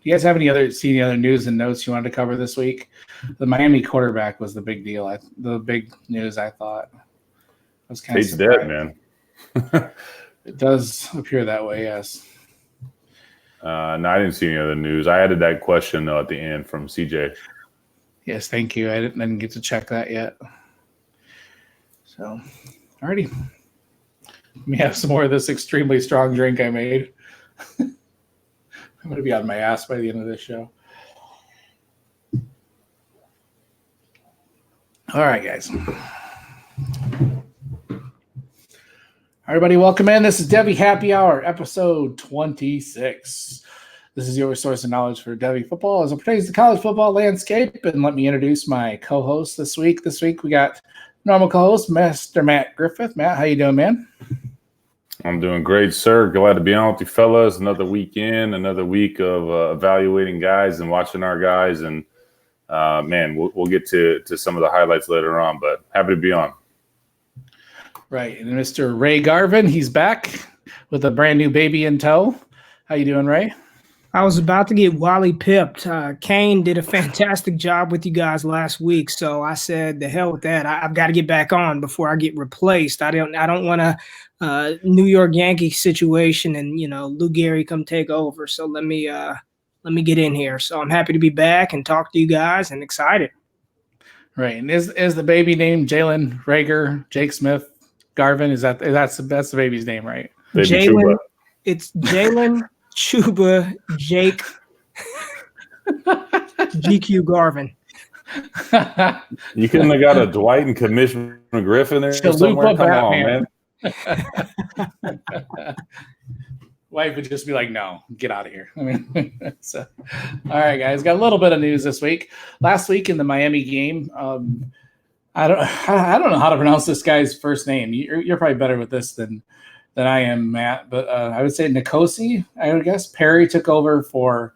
You guys have any other news and notes you wanted to cover this week? The Miami quarterback was the big deal. The big news, I thought. I was kind of surprised. Dead, man. It does appear that way, yes. No, I didn't see any other news. I added that question though at the end from CJ. Yes, thank you. I didn't get to check that yet. So, alrighty. Let me have some more of this extremely strong drink I made. I'm going to be on my ass by the end of this show. All right, guys. Everybody, welcome in. This is Devy Happy Hour, episode 26. This is your source of knowledge for Devy football as it pertains to college football landscape. And let me introduce my co-host this week. This week we got normal co-host, Mr. Matt Griffith. Matt, how you doing, man? I'm doing great, sir. Glad to be on with you fellas. Another weekend, another week of evaluating guys and watching our guys. And, man, we'll get to some of the highlights later on, but happy to be on. Right. And Mr. Ray Garvin, he's back with a brand new baby in tow. How you doing, Ray? I was about to get Wally pipped. Kane did a fantastic job with you guys last week, so I said, "The hell with that! I've got to get back on before I get replaced. I don't want a New York Yankees situation, and Lou Gehrig come take over. So let me get in here. So I'm happy to be back and talk to you guys, and excited. Right. And is the baby named Jalen Rager, Jake Smith, Garvin? That's the baby's name, right? Jalen. It's Jalen. Chuba, Jake, GQ Garvin. You couldn't have got a Dwight and Commissioner Griffin there somewhere? Come on, man. Wife would just be like, no, get out of here. I mean, so, all right, guys, got a little bit of news this week. Last week in the Miami game, I don't know how to pronounce this guy's first name. You're probably better with this than I am, Matt, but I would say Nkosi, I would guess. Perry took over for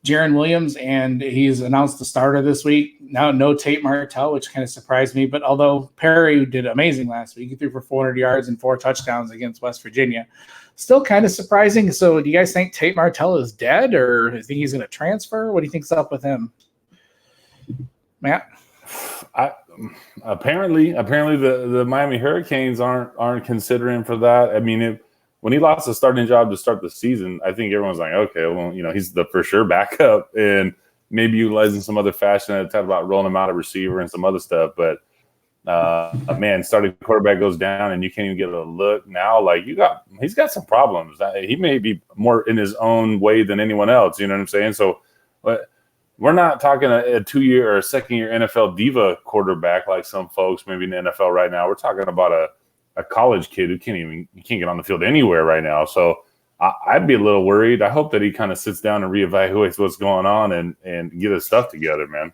Jaron Williams, and he's announced the starter this week. Now, no Tate Martell, which kind of surprised me. But although Perry did amazing last week, he threw for 400 yards and 4 touchdowns against West Virginia, still kind of surprising. So do you guys think Tate Martell is dead, or do you think he's going to transfer? What do you think's up with him? Matt? Apparently the Miami Hurricanes aren't considering for that. I mean, when he lost the starting job to start the season, I think everyone's like, okay, well, he's the for sure backup, and maybe utilizing some other fashion. I talked about rolling him out a receiver and some other stuff, but man, starting quarterback goes down and you can't even get a look now. Like he's got some problems. He may be more in his own way than anyone else. You know what I'm saying? So, we're not talking a 2-year or a second-year NFL diva quarterback like some folks maybe in the NFL right now. We're talking about a college kid who can't get on the field anywhere right now. So I'd be a little worried. I hope that he kind of sits down and reevaluates what's going on and get his stuff together, man.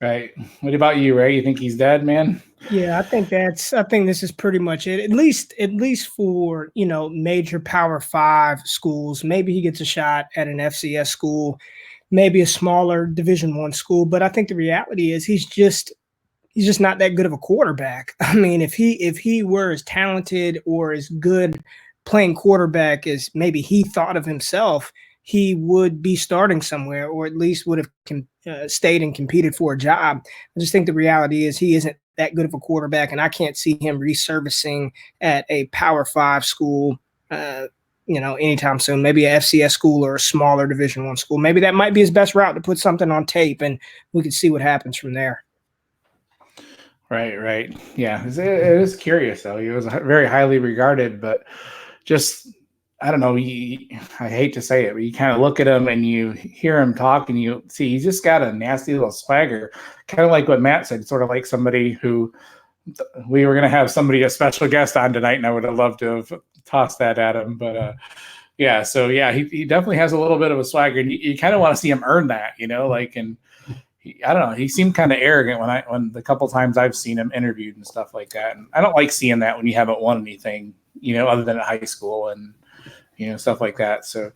Right. What about you, Ray? You think he's dead, man? Yeah, I think this is pretty much it. At least for, major Power 5 schools. Maybe he gets a shot at an FCS school, maybe a smaller Division I school, but I think the reality is he's just not that good of a quarterback. I mean, if he were as talented or as good playing quarterback as maybe he thought of himself, he would be starting somewhere, or at least would have stayed and competed for a job. I just think the reality is he isn't that good of a quarterback, and I can't see him resurfacing at a Power 5 school, anytime soon. Maybe a FCS school or a smaller Division I school. Maybe that might be his best route to put something on tape, and we could see what happens from there. Right. Yeah, it is curious, though. He was very highly regarded, but just – I don't know. I hate to say it, but you kind of look at him and you hear him talk and you see he's just got a nasty little swagger, kind of like what Matt said, sort of like somebody who we were going to have a special guest on tonight, and I would have loved to have tossed that at him. But yeah, so yeah, he definitely has a little bit of a swagger, and you kind of want to see him earn that, I don't know. He seemed kind of arrogant when the couple times I've seen him interviewed and stuff like that. And I don't like seeing that when you haven't won anything, other than at high school and stuff like that. So,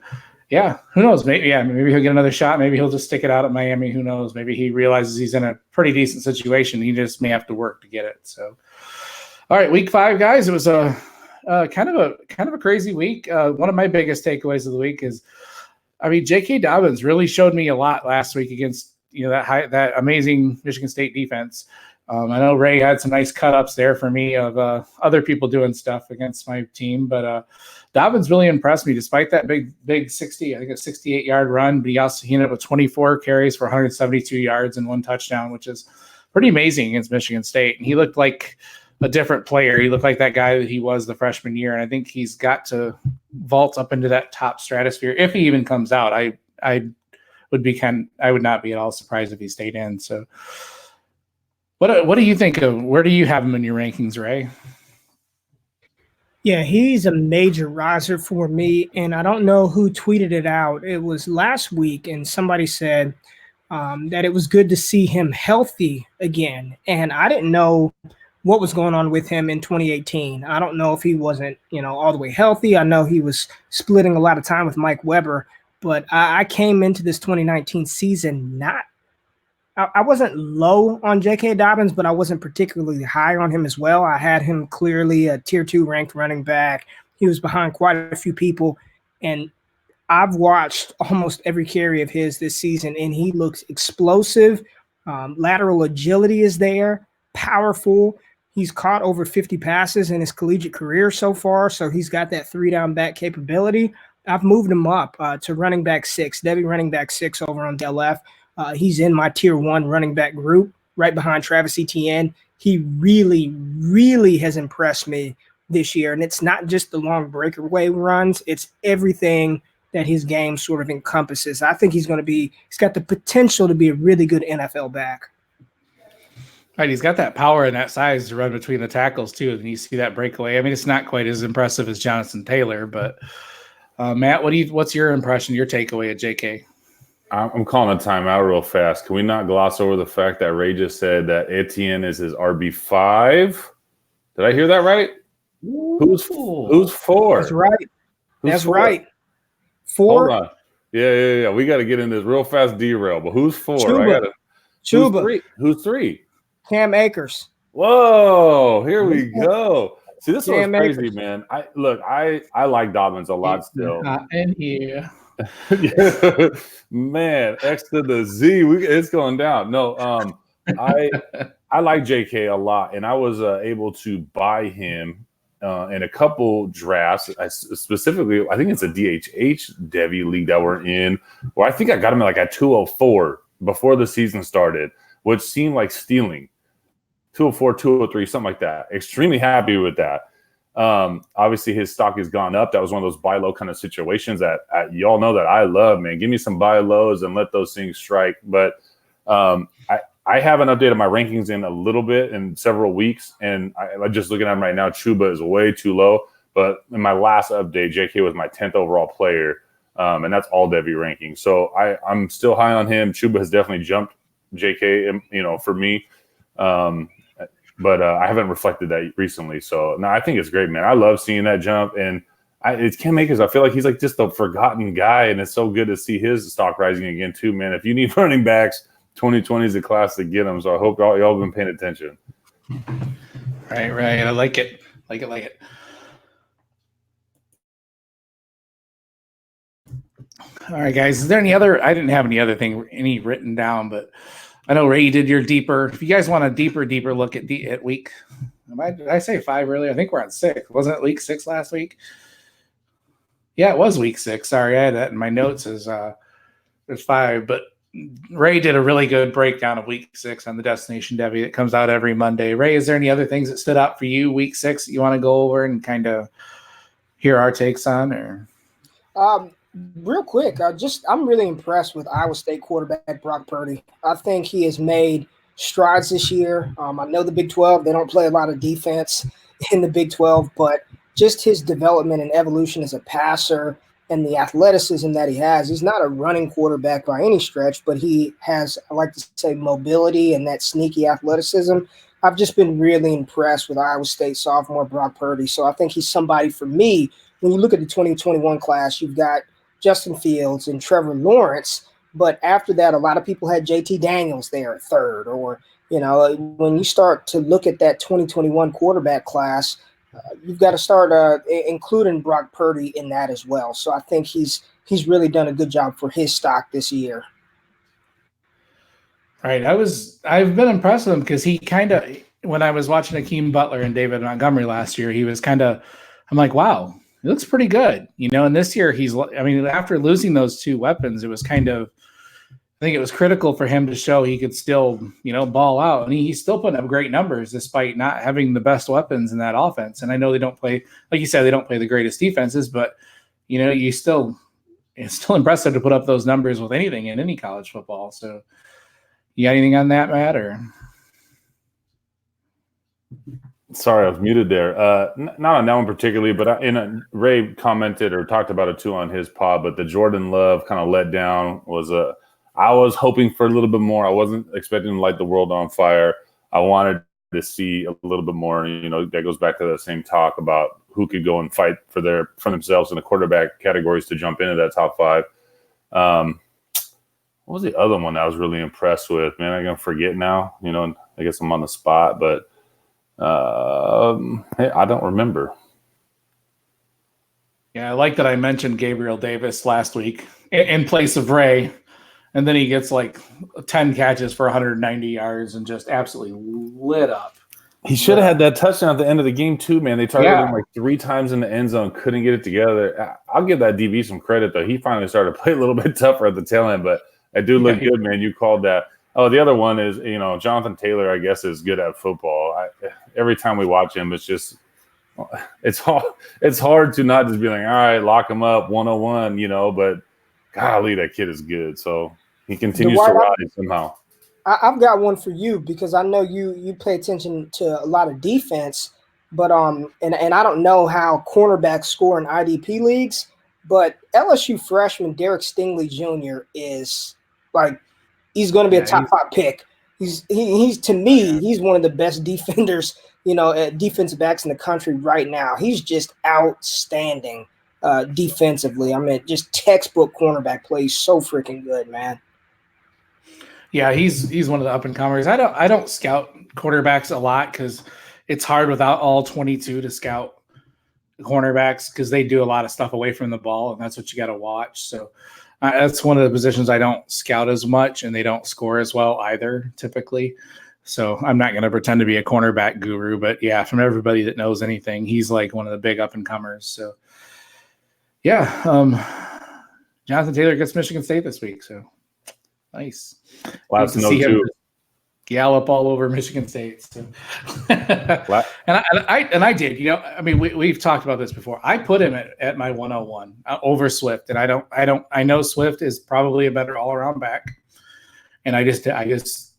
yeah, who knows? Maybe he'll get another shot. Maybe he'll just stick it out at Miami. Who knows? Maybe he realizes he's in a pretty decent situation. He just may have to work to get it. So, all right, week 5, guys. It was a kind of a crazy week. One of my biggest takeaways of the week is I mean, J.K. Dobbins really showed me a lot last week against that amazing Michigan State defense. I know Ray had some nice cut-ups there for me of other people doing stuff against my team, but Dobbins really impressed me despite that big 60, I think a 68-yard run, but he ended up with 24 carries for 172 yards and 1 touchdown, which is pretty amazing against Michigan State. And he looked like a different player. He looked like that guy that he was the freshman year, and I think he's got to vault up into that top stratosphere if he even comes out. I would not be at all surprised if he stayed in. So what do you think of, where do you have him in your rankings, Ray? Yeah, he's a major riser for me, and I don't know who tweeted it out. It was last week, and somebody said that it was good to see him healthy again, and I didn't know what was going on with him in 2018. I don't know if he wasn't, all the way healthy. I know he was splitting a lot of time with Mike Weber, but I came into this 2019 season I wasn't low on J.K. Dobbins, but I wasn't particularly high on him as well. I had him clearly a tier 2 ranked running back. He was behind quite a few people, and I've watched almost every carry of his this season, and he looks explosive. Lateral agility is there, powerful. He's caught over 50 passes in his collegiate career so far, so he's got that 3-down back capability. I've moved him up to running back 6, Devy running back 6 over on DLF. He's in my tier 1 running back group right behind Travis Etienne. He really, really has impressed me this year. And it's not just the long breakaway runs. It's everything that his game sort of encompasses. I think he's got the potential to be a really good NFL back. Right, he's got that power and that size to run between the tackles too. And you see that breakaway. I mean, it's not quite as impressive as Jonathan Taylor, but Matt, what's your impression, your takeaway at JK? I'm calling a timeout real fast. Can we not gloss over the fact that Ray just said that Etienne is his RB5? Did I hear that right? Who's 4? That's right. Who's 4? Right. 4. Hold on. Yeah. We got to get in this real fast derail. But who's 4? Chuba. Who's 3? Cam Akers. Whoa, here we go. See, this one's crazy, Akers. man. I like Dobbins a lot still. Not in here. Yeah. Man, X to the Z. It's going down. No, I like JK a lot, and I was able to buy him in a couple drafts. Specifically, I think it's a DHH Devy league that we're in, where I think I got him at 204 before the season started, which seemed like stealing. 204, 203, something like that. Extremely happy with that. Obviously, his stock has gone up. That was one of those buy low kind of situations that y'all know that I love, man. Give me some buy lows and let those things strike. But I haven't updated my rankings in a little bit in several weeks, and I'm just looking at him right now. Chuba is way too low. But in my last update, JK was my 10th overall player, and that's all Devy rankings. So I'm still high on him. Chuba has definitely jumped JK, for me. But I haven't reflected that recently. So, no, I think it's great, man. I love seeing that jump. And it's Cam Akers. I feel like he's just a forgotten guy, and it's so good to see his stock rising again, too, man. If you need running backs, 2020 is the class to get them. So I hope y'all have been paying attention. Right. I like it. Like it. All right, guys. Is there any other? I didn't have any written down, but I know Ray, you did your deeper. If you guys want a deeper look at week, did I say 5 earlier? I think we're on 6. Wasn't it week 6 last week? Yeah, it was week 6. Sorry, I had that in my notes as there's 5. But Ray did a really good breakdown of week 6 on the Destination Devy that comes out every Monday. Ray, is there any other things that stood out for you week 6 that you want to go over and kind of hear our takes on? Or real quick, I'm really impressed with Iowa State quarterback Brock Purdy. I think he has made strides this year. I know the Big 12, they don't play a lot of defense in the Big 12, but just his development and evolution as a passer and the athleticism that he has. He's not a running quarterback by any stretch, but he has, I like to say, mobility and that sneaky athleticism. I've just been really impressed with Iowa State sophomore Brock Purdy. So I think he's somebody for me. When you look at the 2021 class, you've got Justin Fields and Trevor Lawrence, but after that, a lot of people had JT Daniels there at 3rd. Or, when you start to look at that 2021 quarterback class, you've got to start including Brock Purdy in that as well. So I think he's he's really done a good job for his stock this year. Right. I've been impressed with him because he kind of, when I was watching Akeem Butler and David Montgomery last year, he was I'm like, wow, he looks pretty good, and this year after losing those two weapons, it was I think it was critical for him to show he could still, ball out. And he's still putting up great numbers despite not having the best weapons in that offense. And I know they don't play, like you said, they don't play the greatest defenses, but, it's still impressive to put up those numbers with anything in any college football. So you got anything on that, Matt? Or sorry, I was muted there. Not on that one particularly, but Ray commented or talked about it too on his pod. But the Jordan Love kind of let down was I was hoping for a little bit more. I wasn't expecting to light the world on fire. I wanted to see a little bit more. That goes back to the same talk about who could go and fight for themselves in the quarterback categories to jump into that top 5. What was the other one I was really impressed with? Man, I'm going to forget now. I guess I'm on the spot, but I don't remember. Yeah, I like that I mentioned Gabriel Davis last week in place of Ray, and then he gets 10 catches for 190 yards and just absolutely lit up. He should have had that touchdown at the end of the game too, man. They targeted him 3 times in the end zone, couldn't get it together. I'll give that DB some credit, though. He finally started to play a little bit tougher at the tail end, but I do look good, man. You called that. Oh, the other one is, Jonathan Taylor, I guess, is good at football. Every time we watch him, it's hard to not just be like, all right, lock him up, 101, but golly, that kid is good. So he continues to rise somehow. I've got one for you because I know you pay attention to a lot of defense, but and I don't know how cornerbacks score in IDP leagues, but LSU freshman Derek Stingley Jr. is he's going to be a top 5 pick. He's to me, he's one of the best defenders, defensive backs in the country right now. He's just outstanding defensively. I mean, just textbook cornerback play. He's so freaking good, man. Yeah, he's one of the up and comers. I don't scout quarterbacks a lot because it's hard without all 22 to scout cornerbacks because they do a lot of stuff away from the ball, and that's what you got to watch. So that's one of the positions I don't scout as much, and they don't score as well either typically. So I'm not going to pretend to be a cornerback guru, but yeah, from everybody that knows anything, he's one of the big up and comers. So yeah, Jonathan Taylor gets Michigan State this week, so nice. Last note too. Gallop all over Michigan State. So. and I did. We've talked about this before. I put him at my 101 over Swift, and I know Swift is probably a better all around back, and I just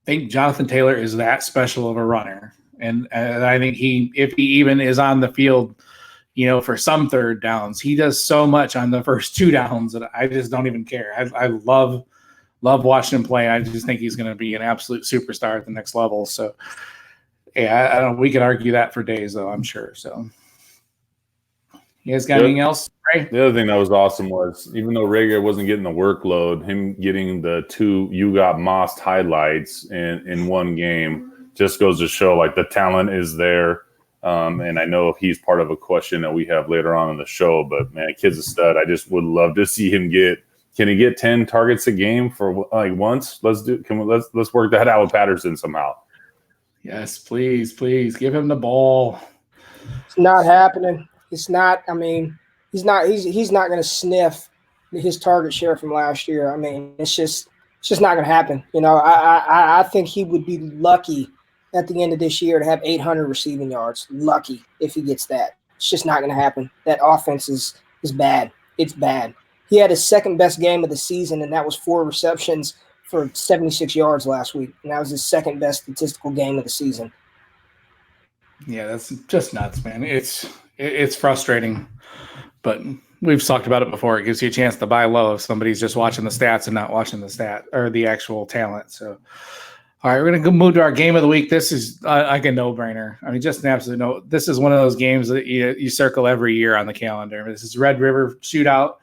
think Jonathan Taylor is that special of a runner, and I think if he even is on the field, for some third downs, he does so much on the first 2 downs that I just don't even care. I love watching him play. I just think he's going to be an absolute superstar at the next level. So, yeah, I don't. We could argue that for days, though. I'm sure. So, you guys got anything else? Ray? The other thing that was awesome was even though Rager wasn't getting the workload, him getting the 2 You Got Mossed highlights in one game just goes to show the talent is there. And I know he's part of a question that we have later on in the show. But man, kid's a stud. I just would love to see him get. Can he get 10 targets a game for once? Let's work that out with Patterson somehow. Yes, please give him the ball. It's not happening. It's not. I mean, he's not going to sniff his target share from last year. I mean, it's just not going to happen. I think he would be lucky at the end of this year to have 800 receiving yards. Lucky if he gets that. It's just not going to happen. That offense is bad. It's bad. He had his second best game of the season, and that was 4 receptions for 76 yards last week. And that was his second best statistical game of the season. Yeah, that's just nuts, man. It's frustrating, but we've talked about it before. It gives you a chance to buy low if somebody's just watching the stats and not watching the stat or the actual talent. So, all right, we're going to move to our game of the week. This is like a no-brainer. I mean, just an absolute no. This is one of those games that you circle every year on the calendar. This is Red River Shootout.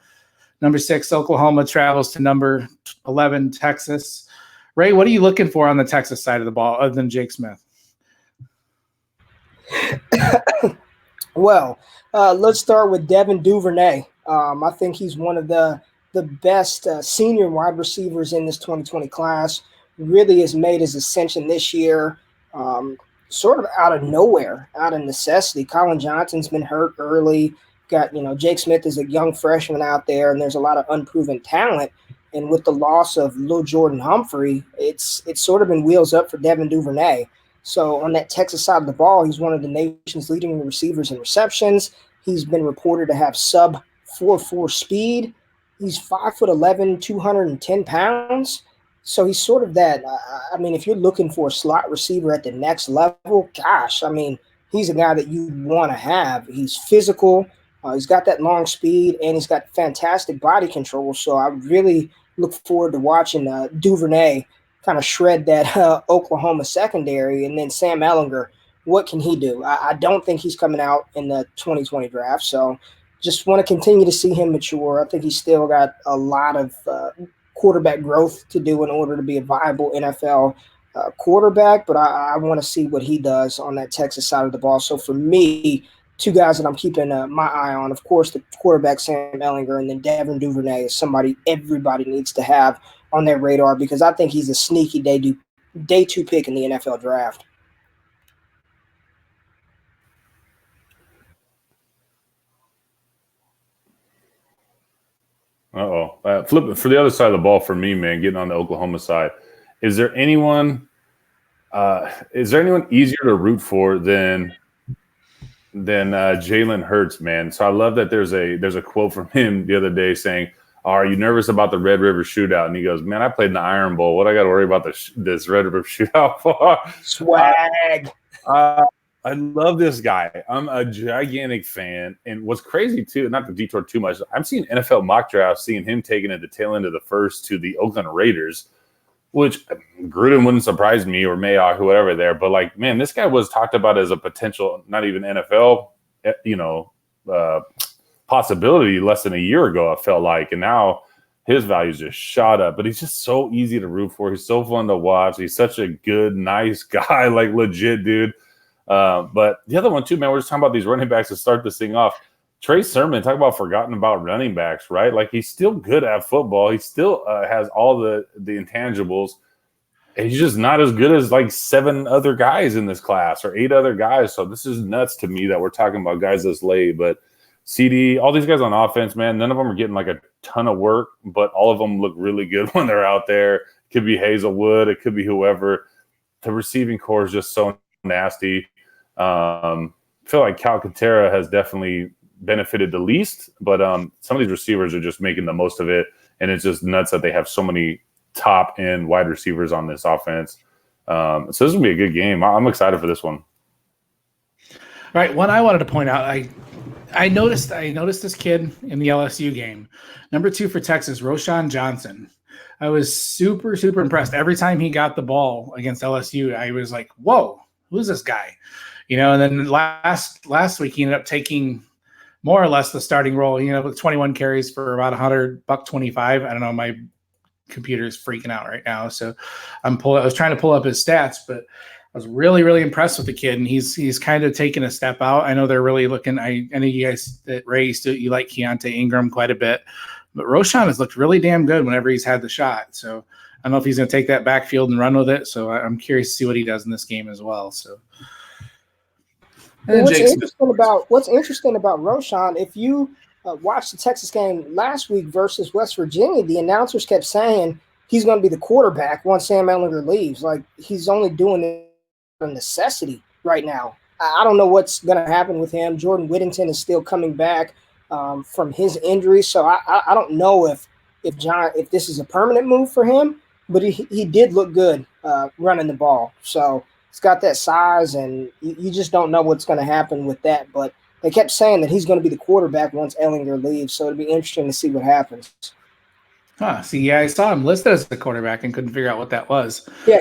Number 6, Oklahoma travels to number 11, Texas. Ray, what are you looking for on the Texas side of the ball other than Jake Smith? Well, let's start with Devin Duvernay. I think he's one of the best senior wide receivers in this 2020 class. Really has made his ascension this year, sort of out of nowhere, out of necessity. Colin Johnson's been hurt early. Got Jake Smith is a young freshman out there, and there's a lot of unproven talent. And with the loss of Lil Jordan Humphrey, it's sort of been wheels up for Devin Duvernay. So on that Texas side of the ball, he's one of the nation's leading receivers in receptions. He's been reported to have sub 4.4 speed. He's 5'11", 210 pounds. So he's sort of that. I mean, if you're looking for a slot receiver at the next level, gosh, I mean, he's a guy that you want to have. He's physical. He's got that long speed, and he's got fantastic body control. So I really look forward to watching Duvernay kind of shred that Oklahoma secondary. And then Sam Ehlinger, what can he do? I don't think he's coming out in the 2020 draft. So just want to continue to see him mature. I think he's still got a lot of quarterback growth to do in order to be a viable NFL quarterback. But I want to see what he does on that Texas side of the ball. So for me, two guys that I'm keeping my eye on, of course, the quarterback Sam Ehlinger, and then Devin Duvernay is somebody everybody needs to have on their radar because I think he's a sneaky day two pick in the NFL draft. Flip for the other side of the ball for me, man. Getting on the Oklahoma side, is there anyone easier to root for than Jalen Hurts, man? So I love that there's a quote from him the other day saying, "Are you nervous about the Red River Shootout?" And he goes, "Man, I played in the Iron Bowl. What I got to worry about this Red River Shootout for?" Swag. I love this guy. I'm a gigantic fan. And what's crazy, too, not to detour too much, I'm seeing NFL mock drafts, seeing him taking at the tail end of the first to the Oakland Raiders, which Gruden wouldn't surprise me, or Mayock, whoever there. But, like, man, this guy was talked about as a potential, not even NFL, possibility less than a year ago, I felt like. And now his values just shot up. But he's just so easy to root for. He's so fun to watch. He's such a good, nice guy, like legit, dude. But the other one too, man, we're just talking about these running backs to start this thing off. Trey Sermon, talk about forgotten about running backs, right? Like, he's still good at football. He still has all the intangibles. And he's just not as good as like 7 other guys in this class or 8 other guys. So this is nuts to me that we're talking about guys this late. But CD, all these guys on offense, man, none of them are getting like a ton of work, but all of them look really good when they're out there. It could be Hazelwood. It could be whoever. The receiving core is just so nasty. I feel like Calcaterra has definitely benefited the least, but some of these receivers are just making the most of it, and it's just nuts that they have so many top end wide receivers on this offense. So this will be a good game. I'm excited for this one. Right. One I wanted to point out, I noticed this kid in the LSU game, number 2 for Texas, Roschon Johnson. I was super, super impressed. Every time he got the ball against LSU, I was like, whoa, who's this guy? And then last week he ended up taking more or less the starting role, with 21 carries for about 100, $125. I don't know, my computer is freaking out right now. So I was trying to pull up his stats, but I was really, really impressed with the kid, and he's kind of taken a step out. I know they're really looking. I know you guys that Ray, you like Keontae Ingram quite a bit, but Roschon has looked really damn good whenever he's had the shot. So I don't know if he's going to take that backfield and run with it. So I'm curious to see what he does in this game as well. So. What's interesting about Roschon, if you watched the Texas game last week versus West Virginia, the announcers kept saying he's going to be the quarterback once Sam Ehlinger leaves. Like, he's only doing it out of necessity right now. I don't know what's going to happen with him. Jordan Whittington is still coming back from his injury, so I don't know if this is a permanent move for him. But he did look good running the ball. So he's got that size, and you just don't know what's going to happen with that. But they kept saying that he's going to be the quarterback once Ehlinger leaves, so it'll be interesting to see what happens. See, I saw him listed as the quarterback and couldn't figure out what that was. Yeah,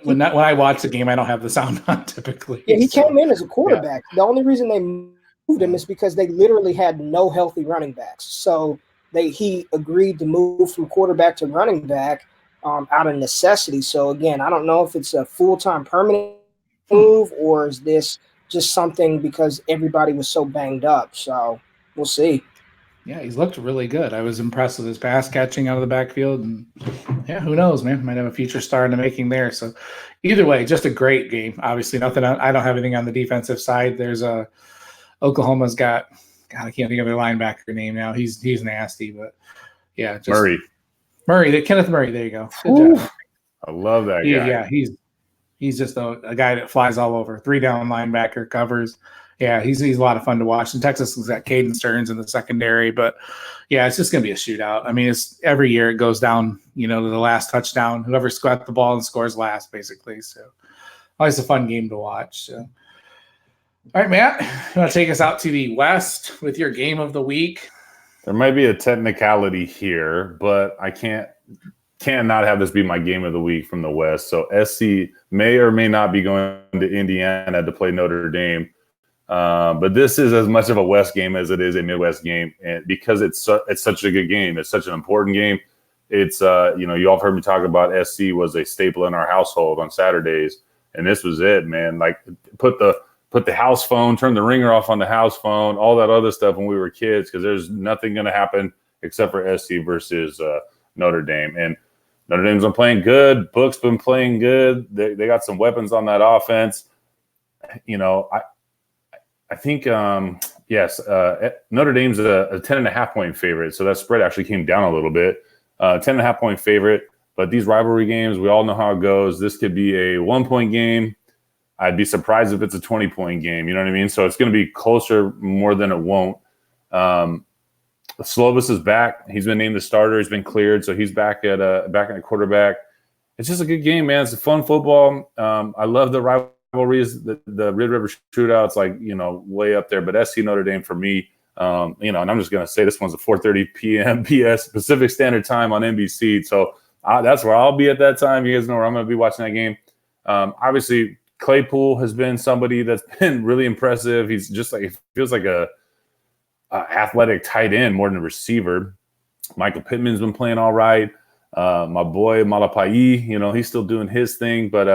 when I watch the game, I don't have the sound on typically. Yeah, he came in as a quarterback. Yeah. The only reason they moved him is because they literally had no healthy running backs. So he agreed to move from quarterback to running back out of necessity. So again, I don't know if it's a full-time permanent move or is this just something because everybody was so banged up. So we'll see. Yeah, he's looked really good. I was impressed with his pass catching out of the backfield, and yeah, who knows, man? Might have a future star in the making there. So, either way, just a great game. Obviously, nothing. I don't have anything on the defensive side. There's a Oklahoma's got. God, I can't think of their linebacker name now. He's nasty, but yeah, just Murray, Kenneth Murray. There you go. Good job. I love that guy. Yeah, he's just a guy that flies all over. 3-down linebacker, covers. Yeah, he's a lot of fun to watch. And Texas has got Caden Stearns in the secondary, but yeah, it's just going to be a shootout. I mean, it's every year it goes down, to the last touchdown. Whoever's got the ball and scores last, basically. So always a fun game to watch. So. All right, Matt, you want to take us out to the West with your game of the week? There might be a technicality here, but I cannot have this be my game of the week from the West. So SC may or may not be going to Indiana to play Notre Dame. But this is as much of a West game as it is a Midwest game, and because it's such a good game, it's such an important game. It's you all have heard me talk about SC was a staple in our household on Saturdays, and this was it, man. Like put the house phone, turn the ringer off on the house phone, all that other stuff when we were kids, because there's nothing going to happen except for SC versus Notre Dame, and Notre Dame's been playing good. Book's been playing good. They got some weapons on that offense. I think, yes, Notre Dame's a 10.5 point favorite. So that spread actually came down a little bit. 10.5 point favorite. But these rivalry games, we all know how it goes. This could be a 1 point game. I'd be surprised if it's a 20 point game. You know what I mean? So it's going to be closer more than it won't. Slovis is back. He's been named the starter. He's been cleared. So he's back at quarterback. It's just a good game, man. It's a fun football. I love the rivalries, the Red River shootouts, like, way up there. But SC Notre Dame for me, and I'm just going to say this one's a 4:30 p.m. PS Pacific Standard Time on NBC. So that's where I'll be at that time. You guys know where I'm going to be watching that game. Obviously, Claypool has been somebody that's been really impressive. He's just like, it feels like a athletic tight end more than a receiver. Michael Pittman's been playing all right. My boy Malapai, he's still doing his thing. But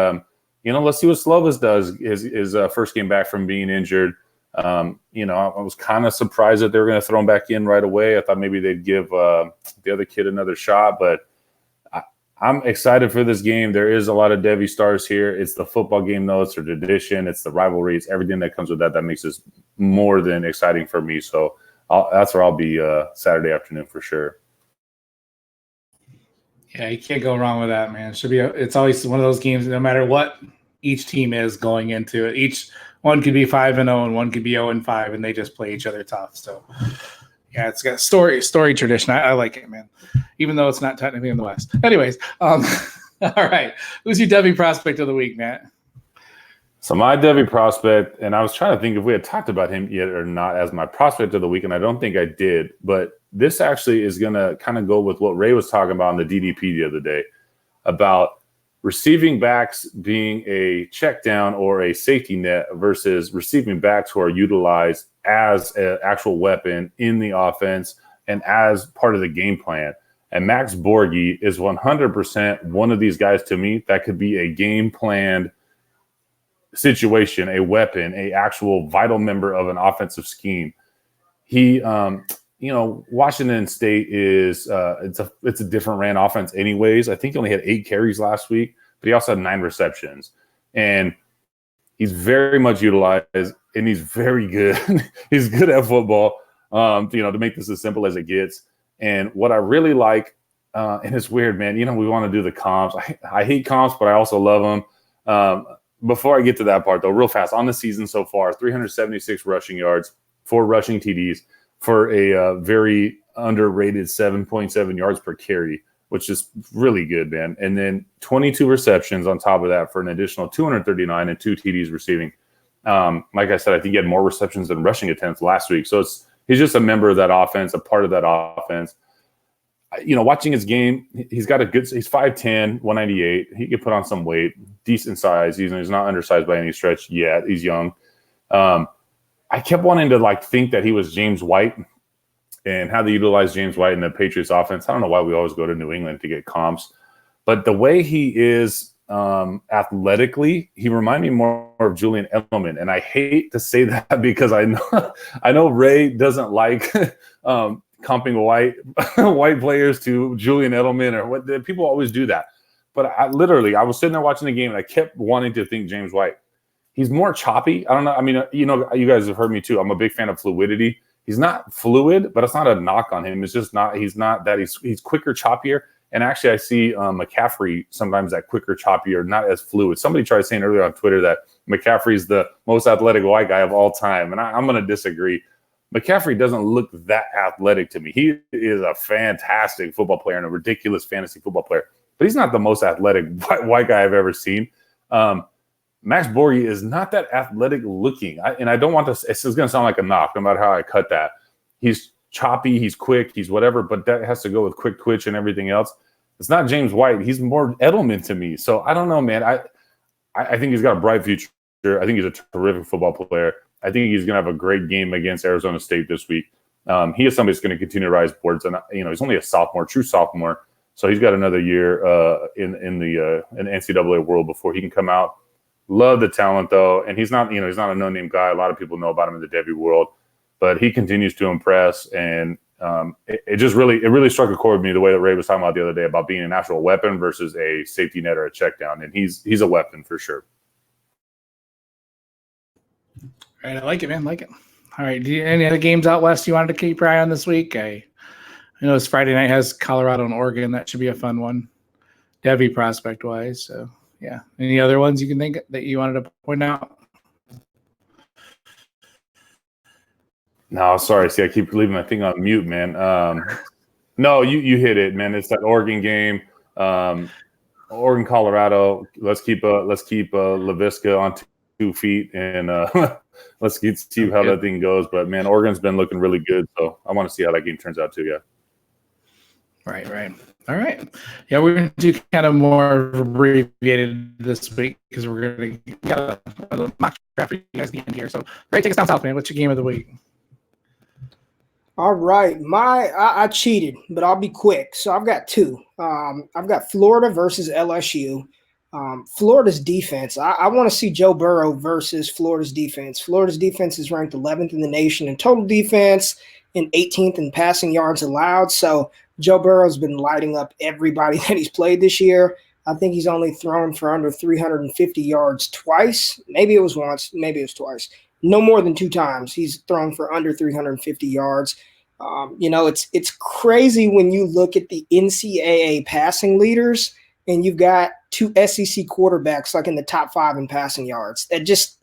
let's see what Slovis does. His first game back from being injured. I was kind of surprised that they were going to throw him back in right away. I thought maybe they'd give the other kid another shot, but I'm excited for this game. There is a lot of Devy stars here. It's the football game, though. It's the tradition. It's the rivalry. It's everything that comes with that makes this more than exciting for me. So that's where I'll be Saturday afternoon for sure. Yeah, you can't go wrong with that, man. It's always one of those games, no matter what each team is going into it. Each one could be 5-0 and one could be 0-5, and they just play each other tough. So, yeah, it's got story tradition. I like it, man, even though it's not technically in the West. Anyways, all right. Who's your Devy prospect of the week, Matt? So my Devy prospect, and I was trying to think if we had talked about him yet or not as my prospect of the week, and I don't think I did, but this actually is going to kind of go with what Ray was talking about on the DDP the other day about receiving backs being a check down or a safety net versus receiving backs who are utilized as an actual weapon in the offense and as part of the game plan. And Max Borghi is 100% one of these guys to me that could be a game planned situation, a weapon, a actual vital member of an offensive scheme. He, Washington State is it's a different ran offense anyways. I think he only had 8 carries last week, but he also had 9 receptions. And he's very much utilized, and he's very good. He's good at football, to make this as simple as it gets. And what I really like, and it's weird, man, we want to do the comps. I hate comps, but I also love them. Before I get to that part, though, real fast, on the season so far, 376 rushing yards, 4 rushing TDs for a very underrated 7.7 yards per carry, which is really good, man. And then 22 receptions on top of that for an additional 239 and 2 TDs receiving. Like I said, I think he had more receptions than rushing attempts last week. So he's just a member of that offense, a part of that offense. Watching his game, he's 5'10", 198. He could put on some weight, decent size. He's not undersized by any stretch yet. He's young. I kept wanting to think that he was James White and how they utilize James White in the Patriots offense. I don't know why we always go to New England to get comps, but the way he is athletically, he reminded me more of Julian Edelman. And I hate to say that because I know Ray doesn't like comping white players to Julian Edelman or what. People always do that. But I was sitting there watching the game and I kept wanting to think James White. He's more choppy. I don't know. I mean, you guys have heard me too. I'm a big fan of fluidity. He's not fluid, but it's not a knock on him. It's just not. He's not that. He's quicker, choppier. And actually, I see McCaffrey sometimes that quicker, choppier, not as fluid. Somebody tried saying earlier on Twitter that McCaffrey's the most athletic white guy of all time, and I'm going to disagree. McCaffrey doesn't look that athletic to me. He is a fantastic football player and a ridiculous fantasy football player, but he's not the most athletic white guy I've ever seen. Max Borghi is not that athletic looking. And I don't want this. It's going to sound like a knock, no matter how I cut that. He's choppy, he's quick, he's whatever, but that has to go with quick twitch and everything else. It's not James White. He's more Edelman to me. So I don't know, man. I think he's got a bright future. I think he's a terrific football player. I think he's going to have a great game against Arizona State this week. He is somebody that's going to continue to rise boards, and he's only a sophomore, true sophomore, so he's got another year in the NCAA world before he can come out. Love the talent though, and he's not a no-name guy. A lot of people know about him in the Devy world, but he continues to impress, and it really struck a chord with me the way that Ray was talking about the other day about being an actual weapon versus a safety net or a check down, and he's a weapon for sure. All right, I like it, man. Like it. All right. Any other games out west you wanted to keep your eye on this week? I know this Friday night has Colorado and Oregon. That should be a fun one, Devy prospect wise. So yeah. Any other ones you can think that you wanted to point out? No, sorry. See, I keep leaving my thing on mute, man. No, you hit it, man. It's that Oregon game. Oregon, Colorado. Let's keep LaVisca on 2 feet, and let's see how that thing goes. But man, Oregon's been looking really good, so I want to see how that game turns out too. Yeah. Right. All right. Yeah, we're going to do kind of more abbreviated this week because we're going to get a mock draft for you guys at the end here. So, Ray, take us down south, man. What's your game of the week? All right. I cheated, but I'll be quick. So I've got two. I've got Florida versus LSU. Florida's defense. I want to see Joe Burrow versus Florida's defense. Florida's defense is ranked 11th in the nation in total defense and 18th in passing yards allowed. So Joe Burrow's been lighting up everybody that he's played this year. I think he's only thrown for under 350 yards twice. Maybe it was once. Maybe it was twice. No more than 2 times. He's thrown for under 350 yards. It's crazy when you look at the NCAA passing leaders and you've got 2 SEC quarterbacks like in the top 5 in passing yards. That just,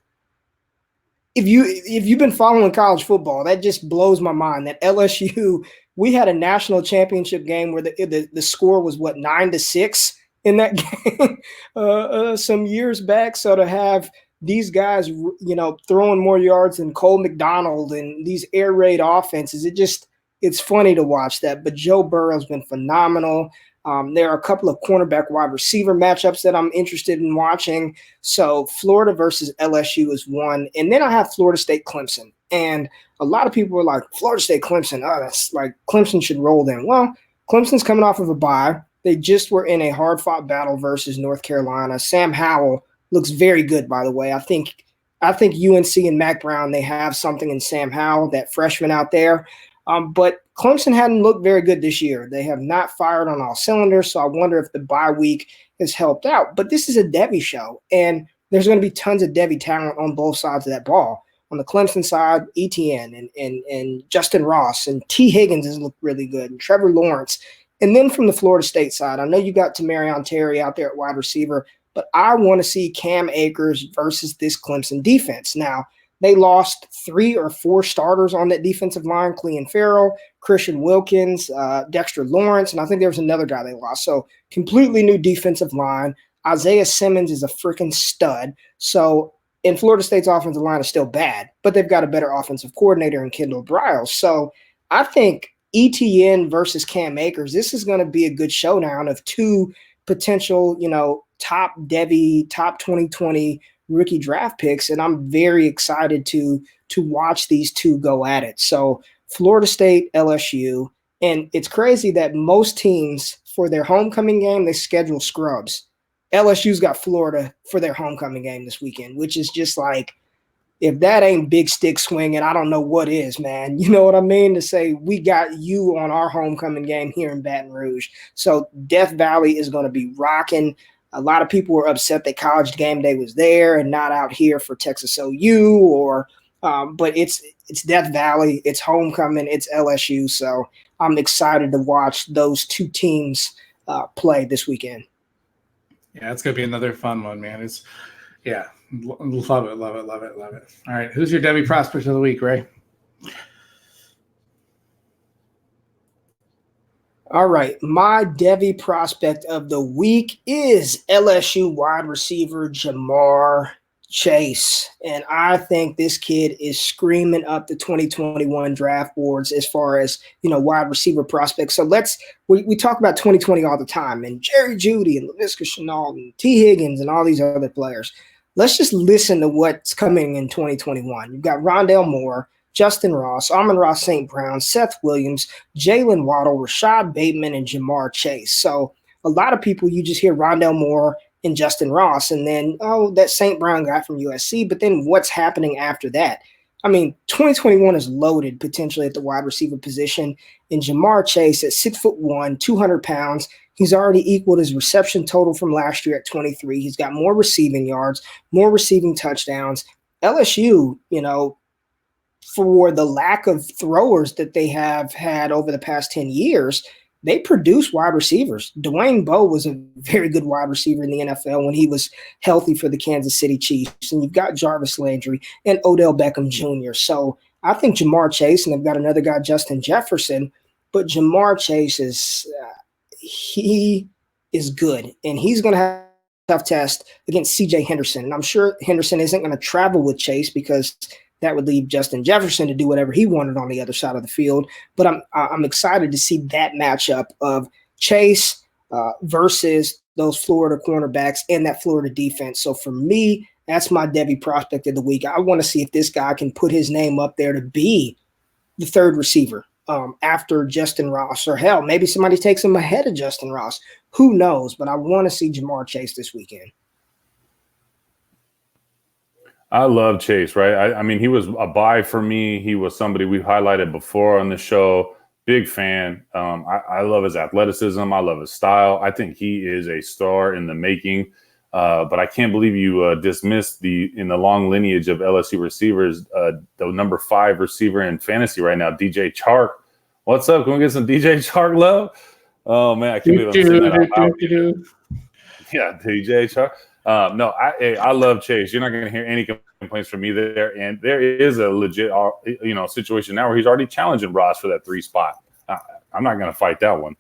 if you've been following college football, that just blows my mind. That LSU, we had a national championship game where the score was 9-6 in that game some years back. So to have these guys, throwing more yards than Cole McDonald and these air raid offenses, it's funny to watch that. But Joe Burrow's been phenomenal. There are a couple of cornerback wide receiver matchups that I'm interested in watching. So Florida versus LSU is one. And then I have Florida State Clemson. And a lot of people are like, Florida State Clemson, that's like Clemson should roll them. Well, Clemson's coming off of a bye. They just were in a hard-fought battle versus North Carolina. Sam Howell looks very good, by the way. I think UNC and Mac Brown, they have something in Sam Howell, that freshman out there. But Clemson hadn't looked very good this year. They have not fired on all cylinders, so I wonder if the bye week has helped out. But this is a Devy show, and there's going to be tons of Devy talent on both sides of that ball. On the Clemson side, ETN and Justin Ross and T. Higgins has looked really good, and Trevor Lawrence. And then from the Florida State side, I know you got Tamarion Terry out there at wide receiver, but I want to see Cam Akers versus this Clemson defense. Now, they lost 3 or 4 starters on that defensive line: Clean Farrell, Christian Wilkins, Dexter Lawrence, and I think there was another guy they lost. So completely new defensive line. Isaiah Simmons is a freaking stud. So, and Florida State's offensive line is still bad, but they've got a better offensive coordinator in Kendall Briles. So I think ETN versus Cam Akers, this is going to be a good showdown of 2 potential, top Devy, top 2020 rookie draft picks, and I'm very excited to watch these 2 go at it. So Florida State, LSU, and it's crazy that most teams for their homecoming game, they schedule scrubs. LSU's got Florida for their homecoming game this weekend, which is just like, if that ain't big stick swinging, I don't know what is, man. You know what I mean? To say we got you on our homecoming game here in Baton Rouge. So Death Valley is going to be rocking. A lot of people were upset that College Game Day was there and not out here for Texas OU but it's Death Valley, it's homecoming, it's LSU. So I'm excited to watch those two teams play this weekend. Yeah, it's gonna be another fun one, man. Love it. All right, who's your Devy prospect of the week, Ray? All right, my Devy prospect of the week is LSU wide receiver Jamar Chase. And I think this kid is screaming up the 2021 draft boards as far as, wide receiver prospects. So we talk about 2020 all the time, and Jerry Jeudy and Laviska Shenault and T. Higgins and all these other players. Let's just listen to what's coming in 2021. You've got Rondale Moore, Justin Ross, Amon-Ra St. Brown, Seth Williams, Jalen Waddle, Rashad Bateman, and Jamar Chase. So a lot of people, you just hear Rondale Moore and Justin Ross, and then, that St. Brown guy from USC. But then what's happening after that? I mean, 2021 is loaded potentially at the wide receiver position. And Jamar Chase at 6'1", 200 pounds, he's already equaled his reception total from last year at 23. He's got more receiving yards, more receiving touchdowns. LSU, for the lack of throwers that they have had over the past 10 years, they produce wide receivers. Dwayne Bowe was a very good wide receiver in the NFL when he was healthy for the Kansas City Chiefs. And you've got Jarvis Landry and Odell Beckham Jr. So I think Jamar Chase, and they've got another guy, Justin Jefferson, but Jamar Chase he is good. And he's going to have a tough test against CJ Henderson. And I'm sure Henderson isn't going to travel with Chase because that would leave Justin Jefferson to do whatever he wanted on the other side of the field. But I'm excited to see that matchup of Chase versus those Florida cornerbacks and that Florida defense. So for me, that's my Devy prospect of the week. I want to see if this guy can put his name up there to be the third receiver after Justin Ross, or hell, maybe somebody takes him ahead of Justin Ross. Who knows? But I want to see Jamar Chase this weekend. I love Chase, right? I mean, he was a buy for me. He was somebody we've highlighted before on the show. Big fan. I love his athleticism. I love his style. I think he is a star in the making. But I can't believe you dismissed in the long lineage of LSU receivers, the number 5 receiver in fantasy right now, DJ Chark. What's up? Can we get some DJ Chark love? Oh, man, I can't believe I'm saying that out loud. Yeah, DJ Chark. No, I love Chase. You're not going to hear any complaints from me there. And there is a legit, situation now where he's already challenging Ross for that 3 spot. I'm not going to fight that one.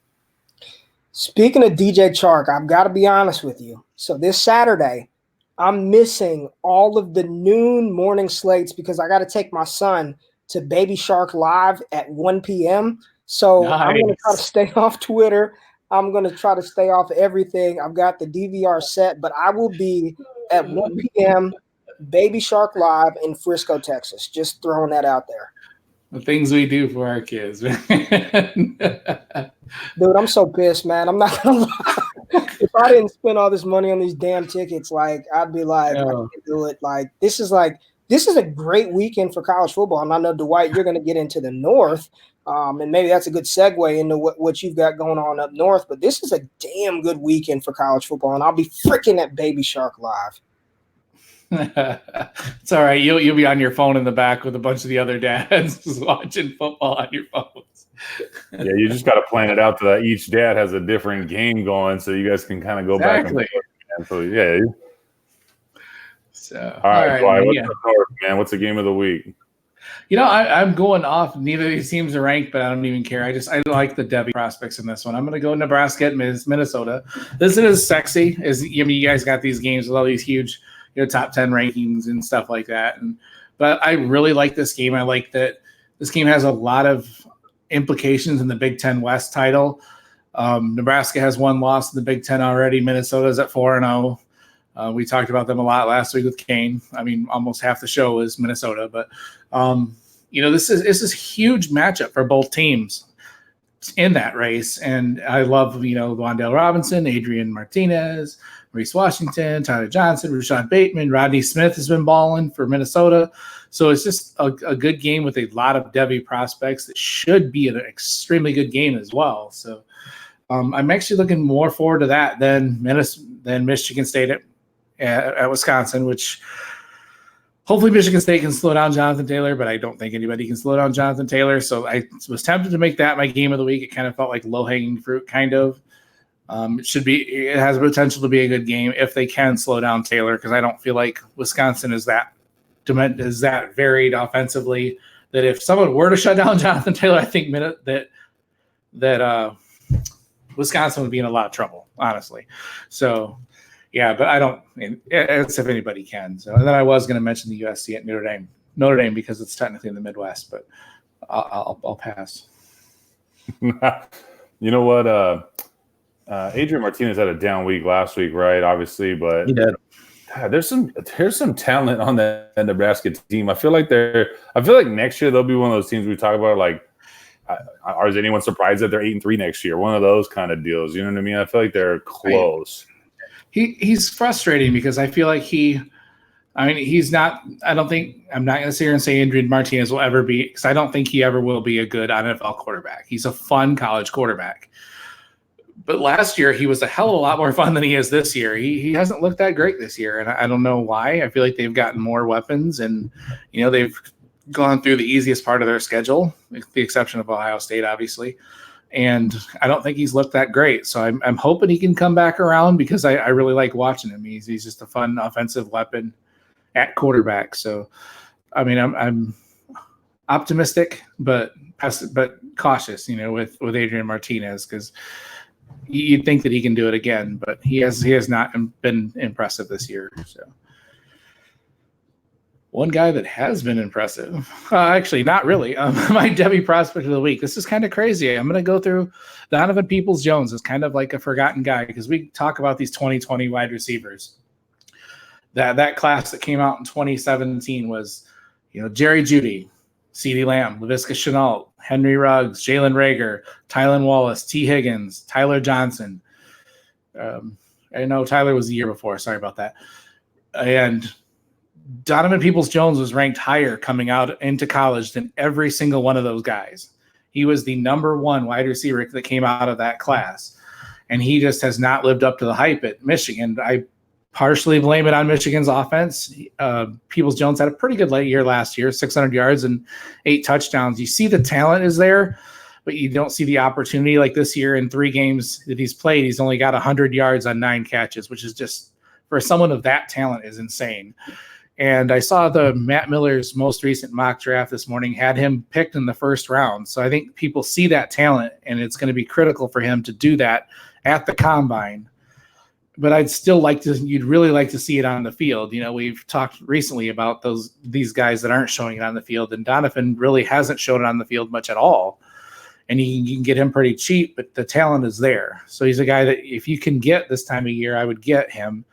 Speaking of DJ Chark, I've got to be honest with you. So this Saturday, I'm missing all of the noon morning slates because I got to take my son to Baby Shark Live at 1 p.m. So nice. I'm going to try to stay off Twitter. I'm going to try to stay off everything. I've got the DVR set, but I will be at 1 p.m. Baby Shark Live in Frisco, Texas. Just throwing that out there. The things we do for our kids, man. Dude, I'm so pissed, man. I'm not going to lie. If I didn't spend all this money on these damn tickets, I'd be like, I can't do it. This is a great weekend for college football. And I know, Dwight, you're going to get into the North. And maybe that's a good segue into what you've got going on up north. But this is a damn good weekend for college football, and I'll be freaking at Baby Shark Live. It's all right. You'll be on your phone in the back with a bunch of the other dads just watching football on your phones. Yeah, you just got to plan it out that each dad has a different game going, so you guys can kind of go back and forth. So yeah. So all right, Dwight, what's the North, man? What's the game of the week? I'm going off. Neither of these teams are ranked, but I don't even care. I like the Devy prospects in this one. I'm going to go Nebraska at Minnesota. This isn't as sexy as you guys got these games with all these huge, top 10 rankings and stuff like that. But I really like this game. I like that this game has a lot of implications in the Big Ten West title. Nebraska has 1 loss in the Big Ten already. Minnesota's at 4-0. We talked about them a lot last week with Kane. I mean, almost half the show is Minnesota, but this is a huge matchup for both teams. in that race. And I love, Wandale Robinson, Adrian Martinez, Maurice Washington, Tyler Johnson, Rashad Bateman, Rodney Smith has been balling for Minnesota. So it's just a good game with a lot of Devy prospects. That should be an extremely good game as well. So I'm actually looking more forward to that than Michigan State at Wisconsin, which hopefully Michigan State can slow down Jonathan Taylor, but I don't think anybody can slow down Jonathan Taylor. So I was tempted to make that my game of the week. It kind of felt like low-hanging fruit, kind of. It has the potential to be a good game if they can slow down Taylor, because I don't feel like Wisconsin is that varied offensively that if someone were to shut down Jonathan Taylor, I think that Wisconsin would be in a lot of trouble, honestly. So, yeah, but it's if anybody can. So, and then I was going to mention the USC at Notre Dame because it's technically in the Midwest, but I'll pass. You know what? Adrian Martinez had a down week last week, right? Obviously, but he did. God, there's some talent on that Nebraska team. I feel like next year they'll be one of those teams we talk about. Like, is anyone surprised that they're 8-3 next year? One of those kind of deals. You know what I mean? I feel like they're close. He's frustrating because I feel like he's not. I'm not going to sit here and say Adrian Martinez will ever be, because I don't think he ever will be a good NFL quarterback. He's a fun college quarterback. But last year, he was a hell of a lot more fun than he is this year. He hasn't looked that great this year, and I don't know why. I feel like they've gotten more weapons, and they've gone through the easiest part of their schedule, with the exception of Ohio State, obviously. And I don't think he's looked that great. So I'm hoping he can come back around, because I really like watching him. He's just a fun offensive weapon at quarterback. So, I mean, I'm optimistic, but cautious, with Adrian Martinez, because you'd think that he can do it again, but he has not been impressive this year. So one guy that has been impressive, actually not really, my Devy prospect of the week. This is kind of crazy. I'm going to go through Donovan Peoples-Jones as kind of like a forgotten guy, because we talk about these 2020 wide receivers. That class that came out in 2017 was, Jerry Jeudy, CeeDee Lamb, Laviska Shenault, Henry Ruggs, Jalen Reagor, Tylan Wallace, T. Higgins, Tyler Johnson. I know Tyler was the year before. Sorry about that. And Donovan Peoples-Jones was ranked higher coming out into college than every single one of those guys. He was the number one wide receiver that came out of that class. And he just has not lived up to the hype at Michigan. I partially blame it on Michigan's offense. Peoples-Jones had a pretty good late year last year, 600 yards and 8 touchdowns. You see the talent is there, but you don't see the opportunity. Like this year in 3 games that he's played, he's only got 100 yards on 9 catches, which is just, for someone of that talent, is insane. And I saw the Matt Miller's most recent mock draft this morning had him picked in the first round. So I think people see that talent, and it's going to be critical for him to do that at the combine. But you'd really like to see it on the field. We've talked recently about these guys that aren't showing it on the field, and Donovan really hasn't shown it on the field much at all. And you can get him pretty cheap, but the talent is there. So he's a guy that if you can get this time of year, I would get him,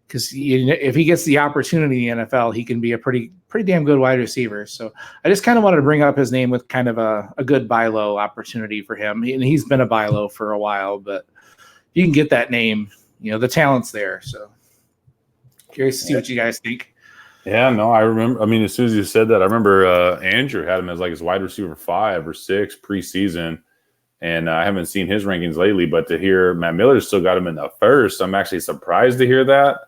because if he gets the opportunity in the NFL, he can be a pretty damn good wide receiver. So I just kind of wanted to bring up his name with kind of a good buy low opportunity for him. And he's been a buy low for a while, but you can get that name. The talent's there. So curious to see what you guys think. Yeah, no, I remember. I mean, as soon as you said that, I remember Andrew had him as like his wide receiver 5 or 6 preseason. And I haven't seen his rankings lately, but to hear Matt Miller still got him in the first, I'm actually surprised to hear that.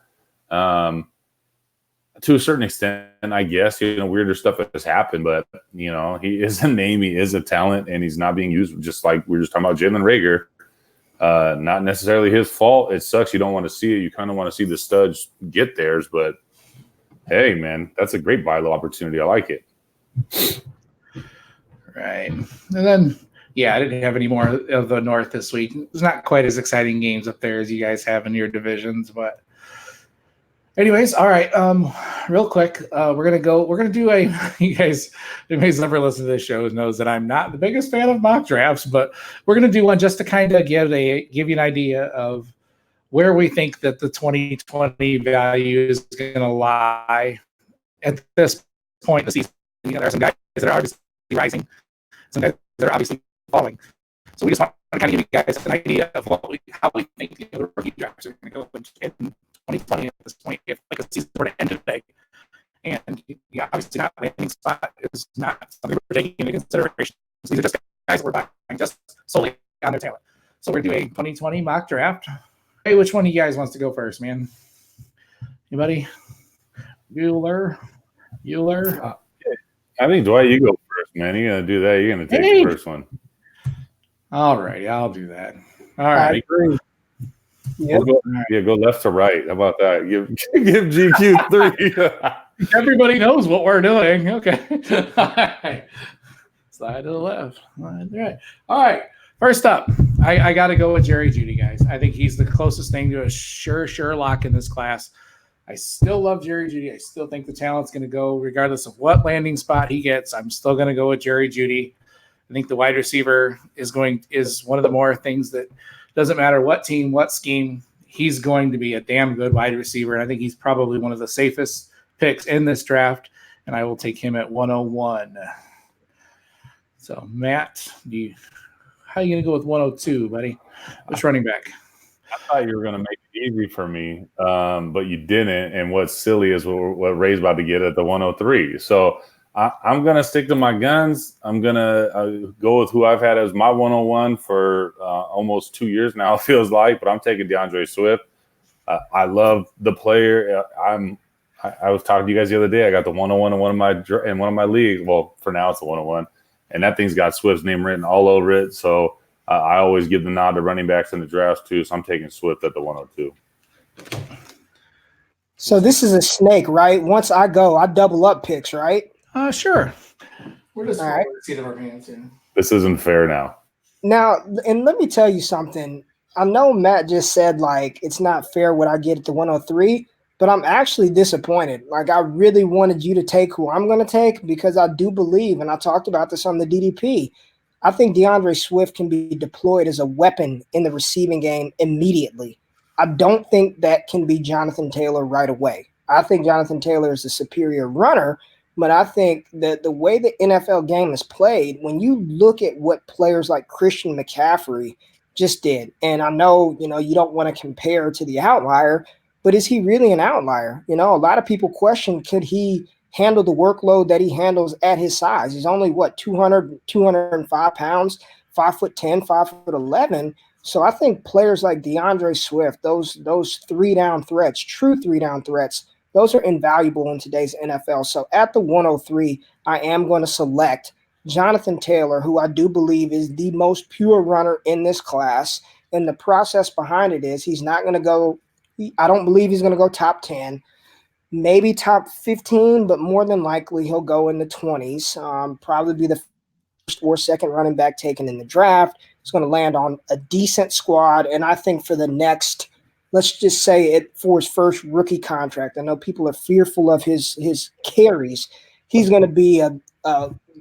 To a certain extent, I guess, weirder stuff has happened, but, he is a name, he is a talent, and he's not being used, just like we were just talking about Jalen Reagor. Not necessarily his fault. It sucks. You don't want to see it. You kind of want to see the studs get theirs, but hey, man, that's a great buy low opportunity. I like it. Right. And then, I didn't have any more of the North this week. There's not quite as exciting games up there as you guys have in your divisions, but anyways, all right. Real quick, we're gonna do you guys never listen to this show knows that I'm not the biggest fan of mock drafts, but we're gonna do one just to kind of give you an idea of where we think that the 2020 value is gonna lie at this point in the season. There are some guys that are obviously rising, some guys that are obviously falling. So we just want to kind of give you guys an idea of how we think the other rookie drafts are going to go in 2020 at this point, if like a season were to end today. And yeah, obviously not landing spot is not something we're taking into consideration. These are just guys that we're buying just solely on their talent. So we're doing a 2020 mock draft. Hey, which one of you guys wants to go first, man? Anybody? Bueller? I think, Dwight, you go first, man. You're going to do that. You're going to take the first one. All right, I'll do that. All right. I agree. Yep. Go left to right. How about that? Give GQ 3. Everybody knows what we're doing. Okay. All right. Slide to the left. Right. All right. First up, I got to go with Jerry Jeudy, guys. I think he's the closest thing to a sure lock in this class. I still love Jerry Jeudy. I still think the talent's going to go regardless of what landing spot he gets. I'm still going to go with Jerry Jeudy. I think the wide receiver is one of the more things that doesn't matter what team, what scheme, he's going to be a damn good wide receiver. And I think he's probably one of the safest picks in this draft, and I will take him at 101. So, Matt, how are you going to go with 102, buddy? Which running back? I thought you were going to make it easy for me, but you didn't. And what's silly is what Ray's about to get at the 103. So I'm going to stick to my guns. I'm going to go with who I've had as my 101 for almost 2 years now, it feels like, but I'm taking DeAndre Swift. I love the player. I was talking to you guys the other day. I got the 101 in one of my leagues. Well, for now it's a 101, and that thing's got Swift's name written all over it. So I always give the nod to running backs in the drafts too. So I'm taking Swift at the 102. So this is a snake, right? Once I go, I double up picks, right? Sure. We're just all right. Seat of our pants here. This isn't fair now. Now, and let me tell you something. I know Matt just said like it's not fair what I get at the 103. But I'm actually disappointed. Like, I really wanted you to take who I'm going to take because I do believe, and I talked about this on the DDP, I think DeAndre Swift can be deployed as a weapon in the receiving game immediately. I don't think that can be Jonathan Taylor right away. I think Jonathan Taylor is a superior runner, but I think that the way the NFL game is played, when you look at what players like Christian McCaffrey just did, and I know, you don't want to compare to the outlier, but is he really an outlier? A lot of people question, could he handle the workload that he handles at his size? He's only, 205 pounds, 5'10", 5'11". So I think players like DeAndre Swift, those 3-down threats, true 3-down threats, those are invaluable in today's NFL. So at the 103, I am going to select Jonathan Taylor, who I do believe is the most pure runner in this class. And the process behind it is he's not going to go – I don't believe he's going to go top 10, maybe top 15, but more than likely he'll go in the 20s. Probably be the first or second running back taken in the draft. He's going to land on a decent squad. And I think for the next, let's just say it for his first rookie contract, I know people are fearful of his carries. He's going to be a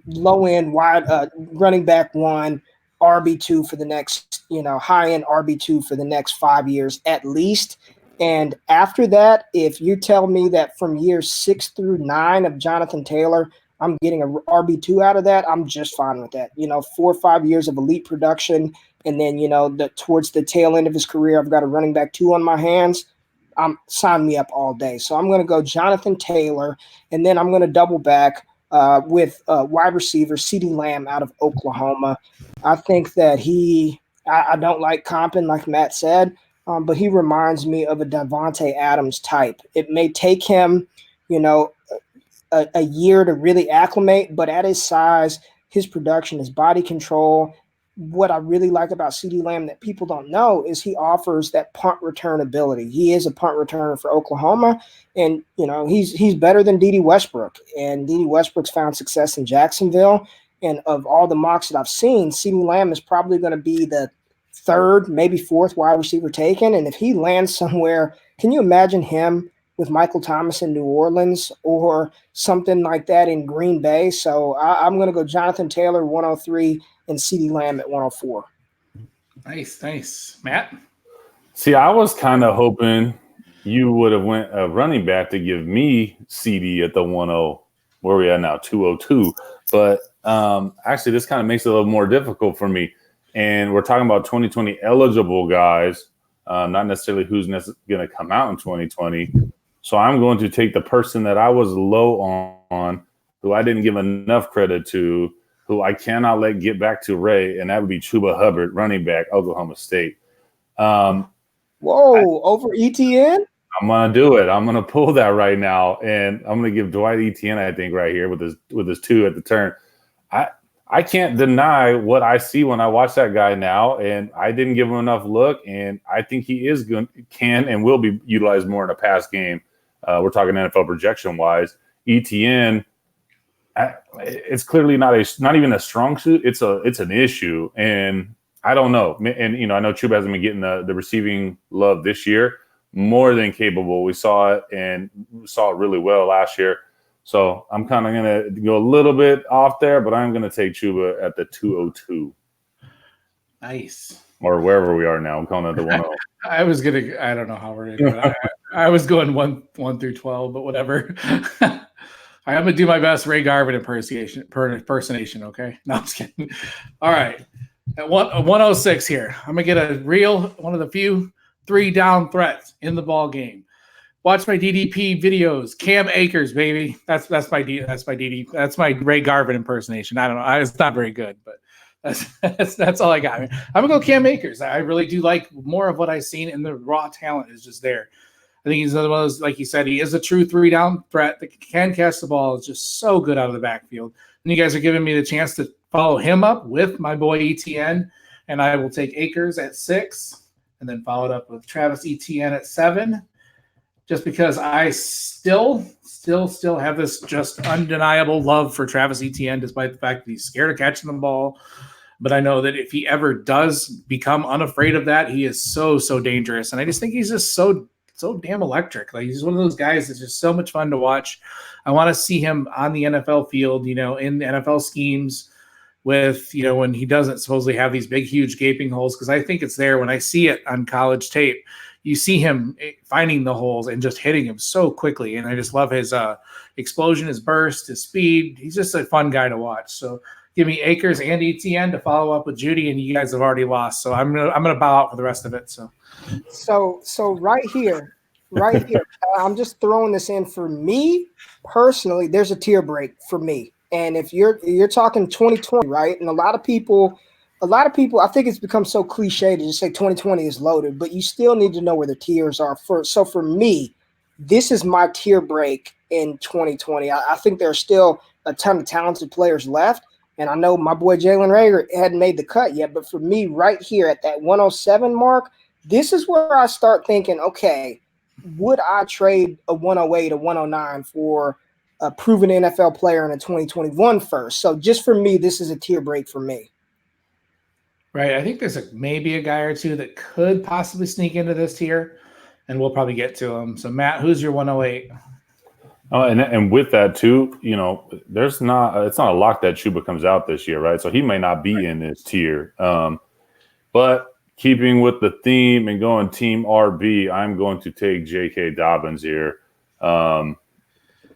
low-end wide running back 1, RB2 for the next, high-end RB2 for the next 5 years at least. And after that, if you tell me that from years 6 through 9 of Jonathan Taylor, I'm getting a RB2 out of that, I'm just fine with that. 4 or 5 years of elite production. And then, towards the tail end of his career, I've got a running back 2 on my hands. Sign me up all day. So I'm going to go Jonathan Taylor, and then I'm going to double back with wide receiver CeeDee Lamb out of Oklahoma. I think that I don't like comping, like Matt said, but he reminds me of a Davante Adams type. It may take him, a year to really acclimate, but at his size, his production, his body control, what I really like about CeeDee Lamb that people don't know is he offers that punt return ability. He is a punt returner for Oklahoma, and he's better than Dede Westbrook. And Dede Westbrook's found success in Jacksonville. And of all the mocks that I've seen, CeeDee Lamb is probably going to be the 3rd, maybe 4th wide receiver taken. And if he lands somewhere, can you imagine him with Michael Thomas in New Orleans or something like that in Green Bay? So I'm going to go Jonathan Taylor 103 and CeeDee Lamb at 104. Nice. Matt? See, I was kind of hoping you would have went a running back to give me CD at the 10. Where are we at now? 202. But actually, this kind of makes it a little more difficult for me. And we're talking about 2020 eligible guys, not necessarily who's going to come out in 2020. So I'm going to take the person that I was low on, who I didn't give enough credit to, who I cannot let get back to Ray, and that would be Chuba Hubbard, running back, Oklahoma State. Over ETN? I'm gonna do it. I'm gonna pull that right now, and I'm gonna give Dwight Etienne, I think, right here with his 2 at the turn. I can't deny what I see when I watch that guy now, and I didn't give him enough look, and I think he can and will be utilized more in a pass game. We're talking NFL projection wise. Etienne, it's clearly not even a strong suit. It's an issue, and I don't know. And I know Chuba hasn't been getting the receiving love this year. More than capable. We saw it, and saw it really well last year. So I'm kind of going to go a little bit off there, but I'm going to take Chuba at the 202. Nice. Or wherever we are now. I'm calling it the 10. I don't know how we're going to I was going 1 through 12, but whatever. I'm going to do my best Ray Garvin impersonation, okay? No, I'm just kidding. All right. At 106 here. I'm going to get one of the few 3-down threats in the ball game. Watch my DDP videos. Cam Akers, baby. That's my Ray Garvin impersonation. I don't know. It's not very good, but that's all I got. I'm gonna go Cam Akers. I really do like more of what I've seen, and the raw talent is just there. I think he's another one of those, like you said, he is a true 3-down threat that can catch the ball. It's just so good out of the backfield. And you guys are giving me the chance to follow him up with my boy ETN, and I will take Akers at 6, and then follow it up with Travis Etienne at 7. Just because I still have this just undeniable love for Travis Etienne, despite the fact that he's scared of catching the ball. But I know that if he ever does become unafraid of that, he is so dangerous. And I just think he's just so damn electric. Like, he's one of those guys that's just so much fun to watch. I want to see him on the NFL field, in the NFL schemes with, when he doesn't supposedly have these big, huge gaping holes, because I think it's there. When I see it on college tape, you see him finding the holes and just hitting him so quickly. And I just love his explosion, his burst, his speed. He's just a fun guy to watch. So give me Akers and ETN to follow up with Judy, and you guys have already lost. So I'm gonna bow out for the rest of it. So right here, I'm just throwing this in for me personally. There's a tier break for me. And if you're talking 2020, right? And a lot of people, I think it's become so cliche to just say 2020 is loaded, but you still need to know where the tiers are first. So for me, this is my tier break in 2020. I think there are still a ton of talented players left. And I know my boy Jalen Reagor hadn't made the cut yet, but for me right here at that 107 mark, this is where I start thinking, okay, would I trade a 108, a 109 for a proven NFL player in a 2021 first? So just for me, this is a tier break for me. Right. I think there's maybe a guy or two that could possibly sneak into this tier, and we'll probably get to them. So, Matt, who's your 108? Oh, and with that too, it's not a lock that Chuba comes out this year, right? So he may not be in this tier. But keeping with the theme and going Team RB, I'm going to take J.K. Dobbins here.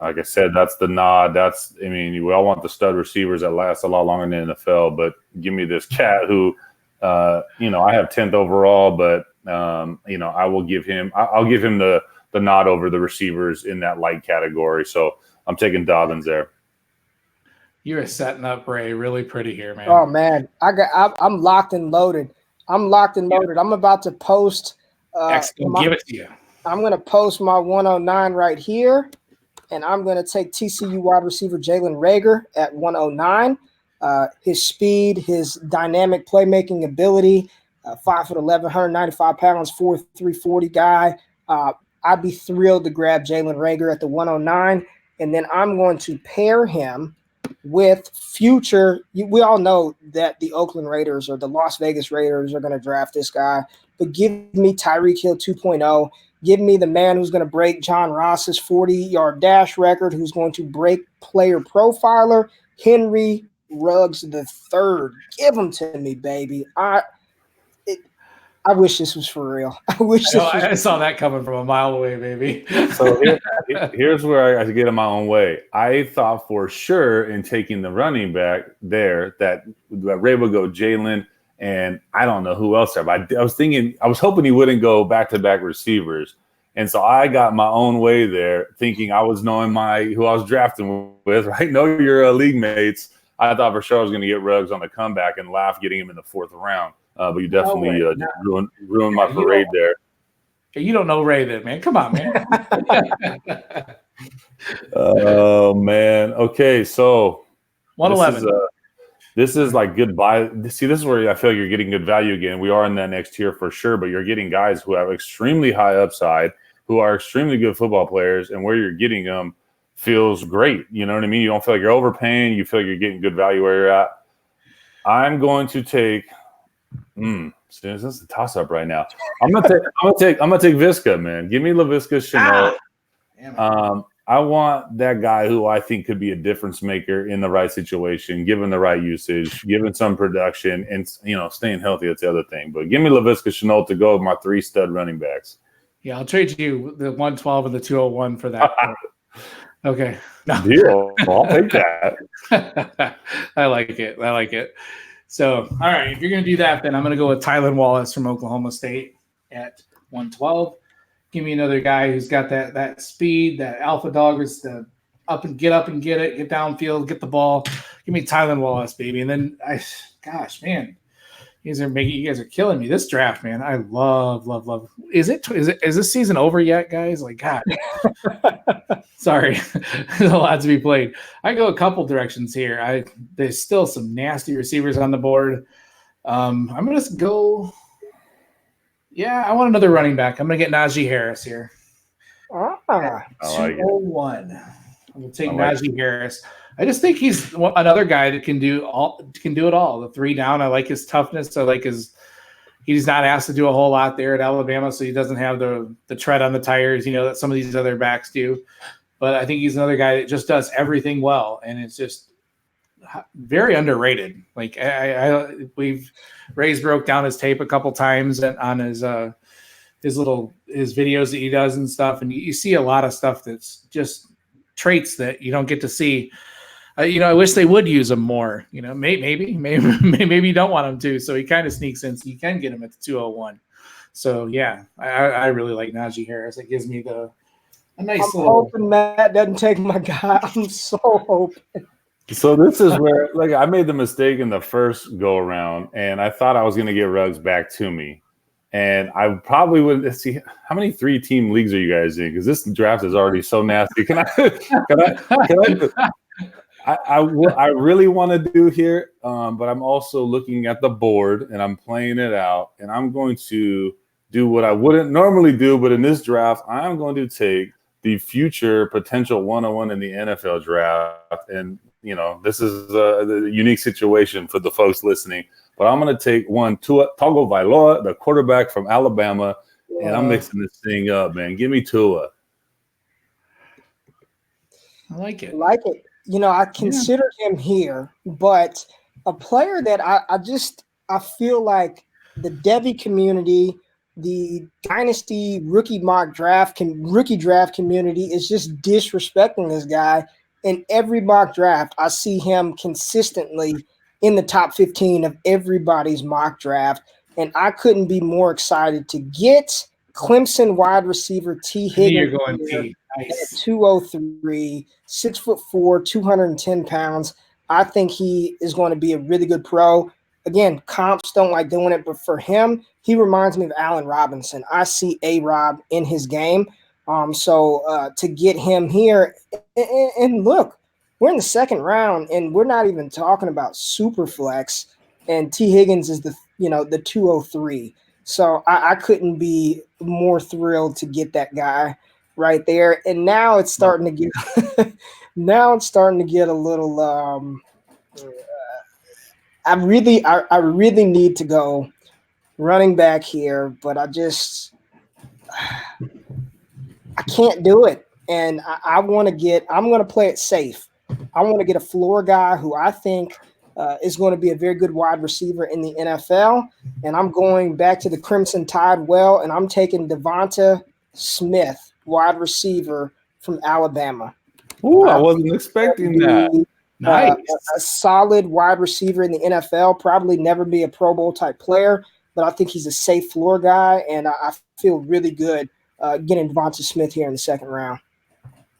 Like I said, that's the nod. We all want the stud receivers that last a lot longer in the NFL, but give me this cat who, I have 10th overall, but I will give him. I'll give him the nod over the receivers in that light category. So I'm taking Dobbins there. You are setting up Ray really pretty here, man. Oh man, I'm locked and loaded. I'm about to post. Give it to you. I'm going to post my 109 right here. And I'm going to take TCU wide receiver Jalen Reagor at 109. His speed, his dynamic playmaking ability, 5'11", 195 pounds, 4'3", 40 guy. I'd be thrilled to grab Jalen Reagor at the 109. And then I'm going to pair him with future. We all know that the Oakland Raiders or the Las Vegas Raiders are going to draft this guy. But give me Tyreek Hill 2.0. Give me the man who's going to break John Ross's 40-yard dash record, who's going to break player profiler, Henry Ruggs III. Give him to me, baby. I wish this was for real. I saw that coming from a mile away, baby. So here's where I get in my own way. I thought for sure in taking the running back there that Ray would go Jalen And I don't know who else there, but I was hoping he wouldn't go back-to-back receivers. And so I got my own way there, thinking I was knowing who I was drafting with, right? Know your league mates. I thought for sure I was going to get Ruggs on the comeback and laugh getting him in the 4th round. But you definitely ruined my parade there. You don't know Ray then, man. Come on, man. Oh, man. Okay, so 111. This is like good buy. See, this is where I feel like you're getting good value again. We are in that next tier for sure, but you're getting guys who have extremely high upside, who are extremely good football players, and where you're getting them feels great. You know what I mean? You don't feel like you're overpaying. You feel like you're getting good value where you're at. I'm going to take. This is a toss up right now. I'm gonna take Visca, man. Give me Laviska Shenault. I want that guy who I think could be a difference maker in the right situation, given the right usage, given some production, and staying healthy. That's the other thing. But give me Laviska Shenault to go with my 3 stud running backs. Yeah, I'll trade you the 112 and the 201 for that. Okay. No. Deal. I'll take that. I like it. So, all right, if you're going to do that, then I'm going to go with Tylan Wallace from Oklahoma State at 112. Give me another guy who's got that speed, that alpha dog is the up and get it, get downfield, get the ball. Give me Tylan Wallace, baby. And then man, you guys are killing me. This draft, man, I love. Is this season over yet, guys? Like, God. Sorry. There's a lot to be played. I go a couple directions here. There's still some nasty receivers on the board. I'm gonna go. Yeah, I want another running back. I'm going to get Najee Harris here. I like 201. I'm going to take Najee Harris. I just think he's another guy that can do it all. The 3 down. I like his toughness. I like he's not asked to do a whole lot there at Alabama, so he doesn't have the tread on the tires, that some of these other backs do. But I think he's another guy that just does everything well, and it's just very underrated. Like Ray's broke down his tape a couple times on his videos that he does and stuff, and you see a lot of stuff that's just traits that you don't get to see. I wish they would use him more. Maybe you don't want him to, so he kind of sneaks in, so you can get him at the 201. So yeah, I really like Najee Harris. It gives me a nice I'm hoping Matt doesn't take my guy. I'm so hoping. So this is where, I made the mistake in the first go around, and I thought I was going to get Ruggs back to me, and I probably wouldn't see how many 3-team leagues are you guys in, because this draft is already so nasty. I really want to do here, but I'm also looking at the board and I'm playing it out, and I'm going to do what I wouldn't normally do, but in this draft, I'm going to take the future potential 101 in the NFL draft, and this is a unique situation for the folks listening, but I'm going to take Tua Tagovailoa, the quarterback from Alabama, and I'm mixing this thing up, man. Give me Tua. I like it. I considered him here, but a player that I feel like the Devy community, the dynasty rookie draft community is just disrespecting this guy. In every mock draft, I see him consistently in the top 15 of everybody's mock draft. And I couldn't be more excited to get Clemson wide receiver T. Higgins at 203, 6'4", 210 pounds. I think he is going to be a really good pro. Again, comps don't like doing it, but for him, he reminds me of Allen Robinson. I see A-Rob in his game. So to get him here, and look, we're in the 2nd round, and we're not even talking about super flex, and T. Higgins is the 203. So I couldn't be more thrilled to get that guy right there. And now it's starting to get a little. I really need to go running back here, but I can't do it. And I'm going to play it safe. I want to get a floor guy who I think is going to be a very good wide receiver in the NFL. And I'm going back to the Crimson Tide well, and I'm taking Devonta Smith, wide receiver from Alabama. Ooh, I wasn't expecting that. Nice. A solid wide receiver in the NFL, probably never be a Pro Bowl type player, but I think he's a safe floor guy, and I feel really good getting Devonta Smith here in the second round.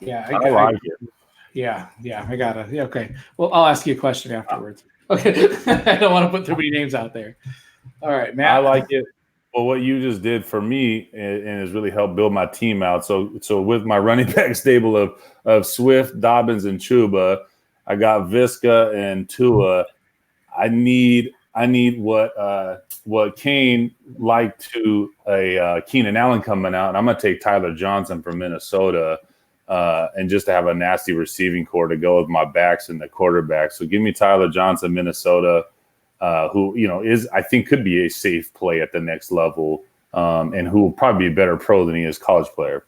Yeah, I like it. Yeah, I gotta. Yeah, okay. Well, I'll ask you a question afterwards. Okay, I don't want to put too many names out there. All right, Matt. I like it. Well, what you just did for me and has really helped build my team out. So with my running back stable of Swift, Dobbins, and Chuba, I got Visca and Tua. I need what Kane liked to a Keenan Allen coming out, and I'm gonna take Tyler Johnson from Minnesota, and just to have a nasty receiving core to go with my backs and the quarterback. So give me Tyler Johnson, Minnesota. Who is I think could be a safe play at the next level, and who will probably be a better pro than he is college player.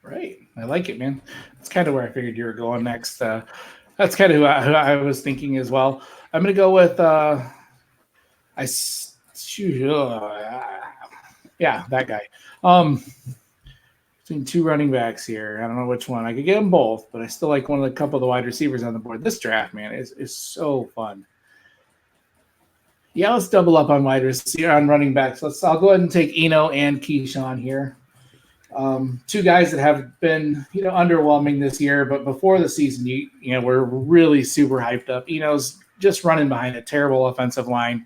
Right, I like it, man. That's kind of where I figured you were going next. That's kind of who I was thinking as well. I'm gonna go with that guy. Between two running backs here, I don't know which one. I could get them both, but I still like one of the couple of the wide receivers on the board. This draft, man, is so fun. Yeah, let's double up on wide receiver on running backs. I'll go ahead and take Eno and Keyshawn here. Two guys that have been underwhelming this year, but before the season, we're really super hyped up. Eno's just running behind a terrible offensive line.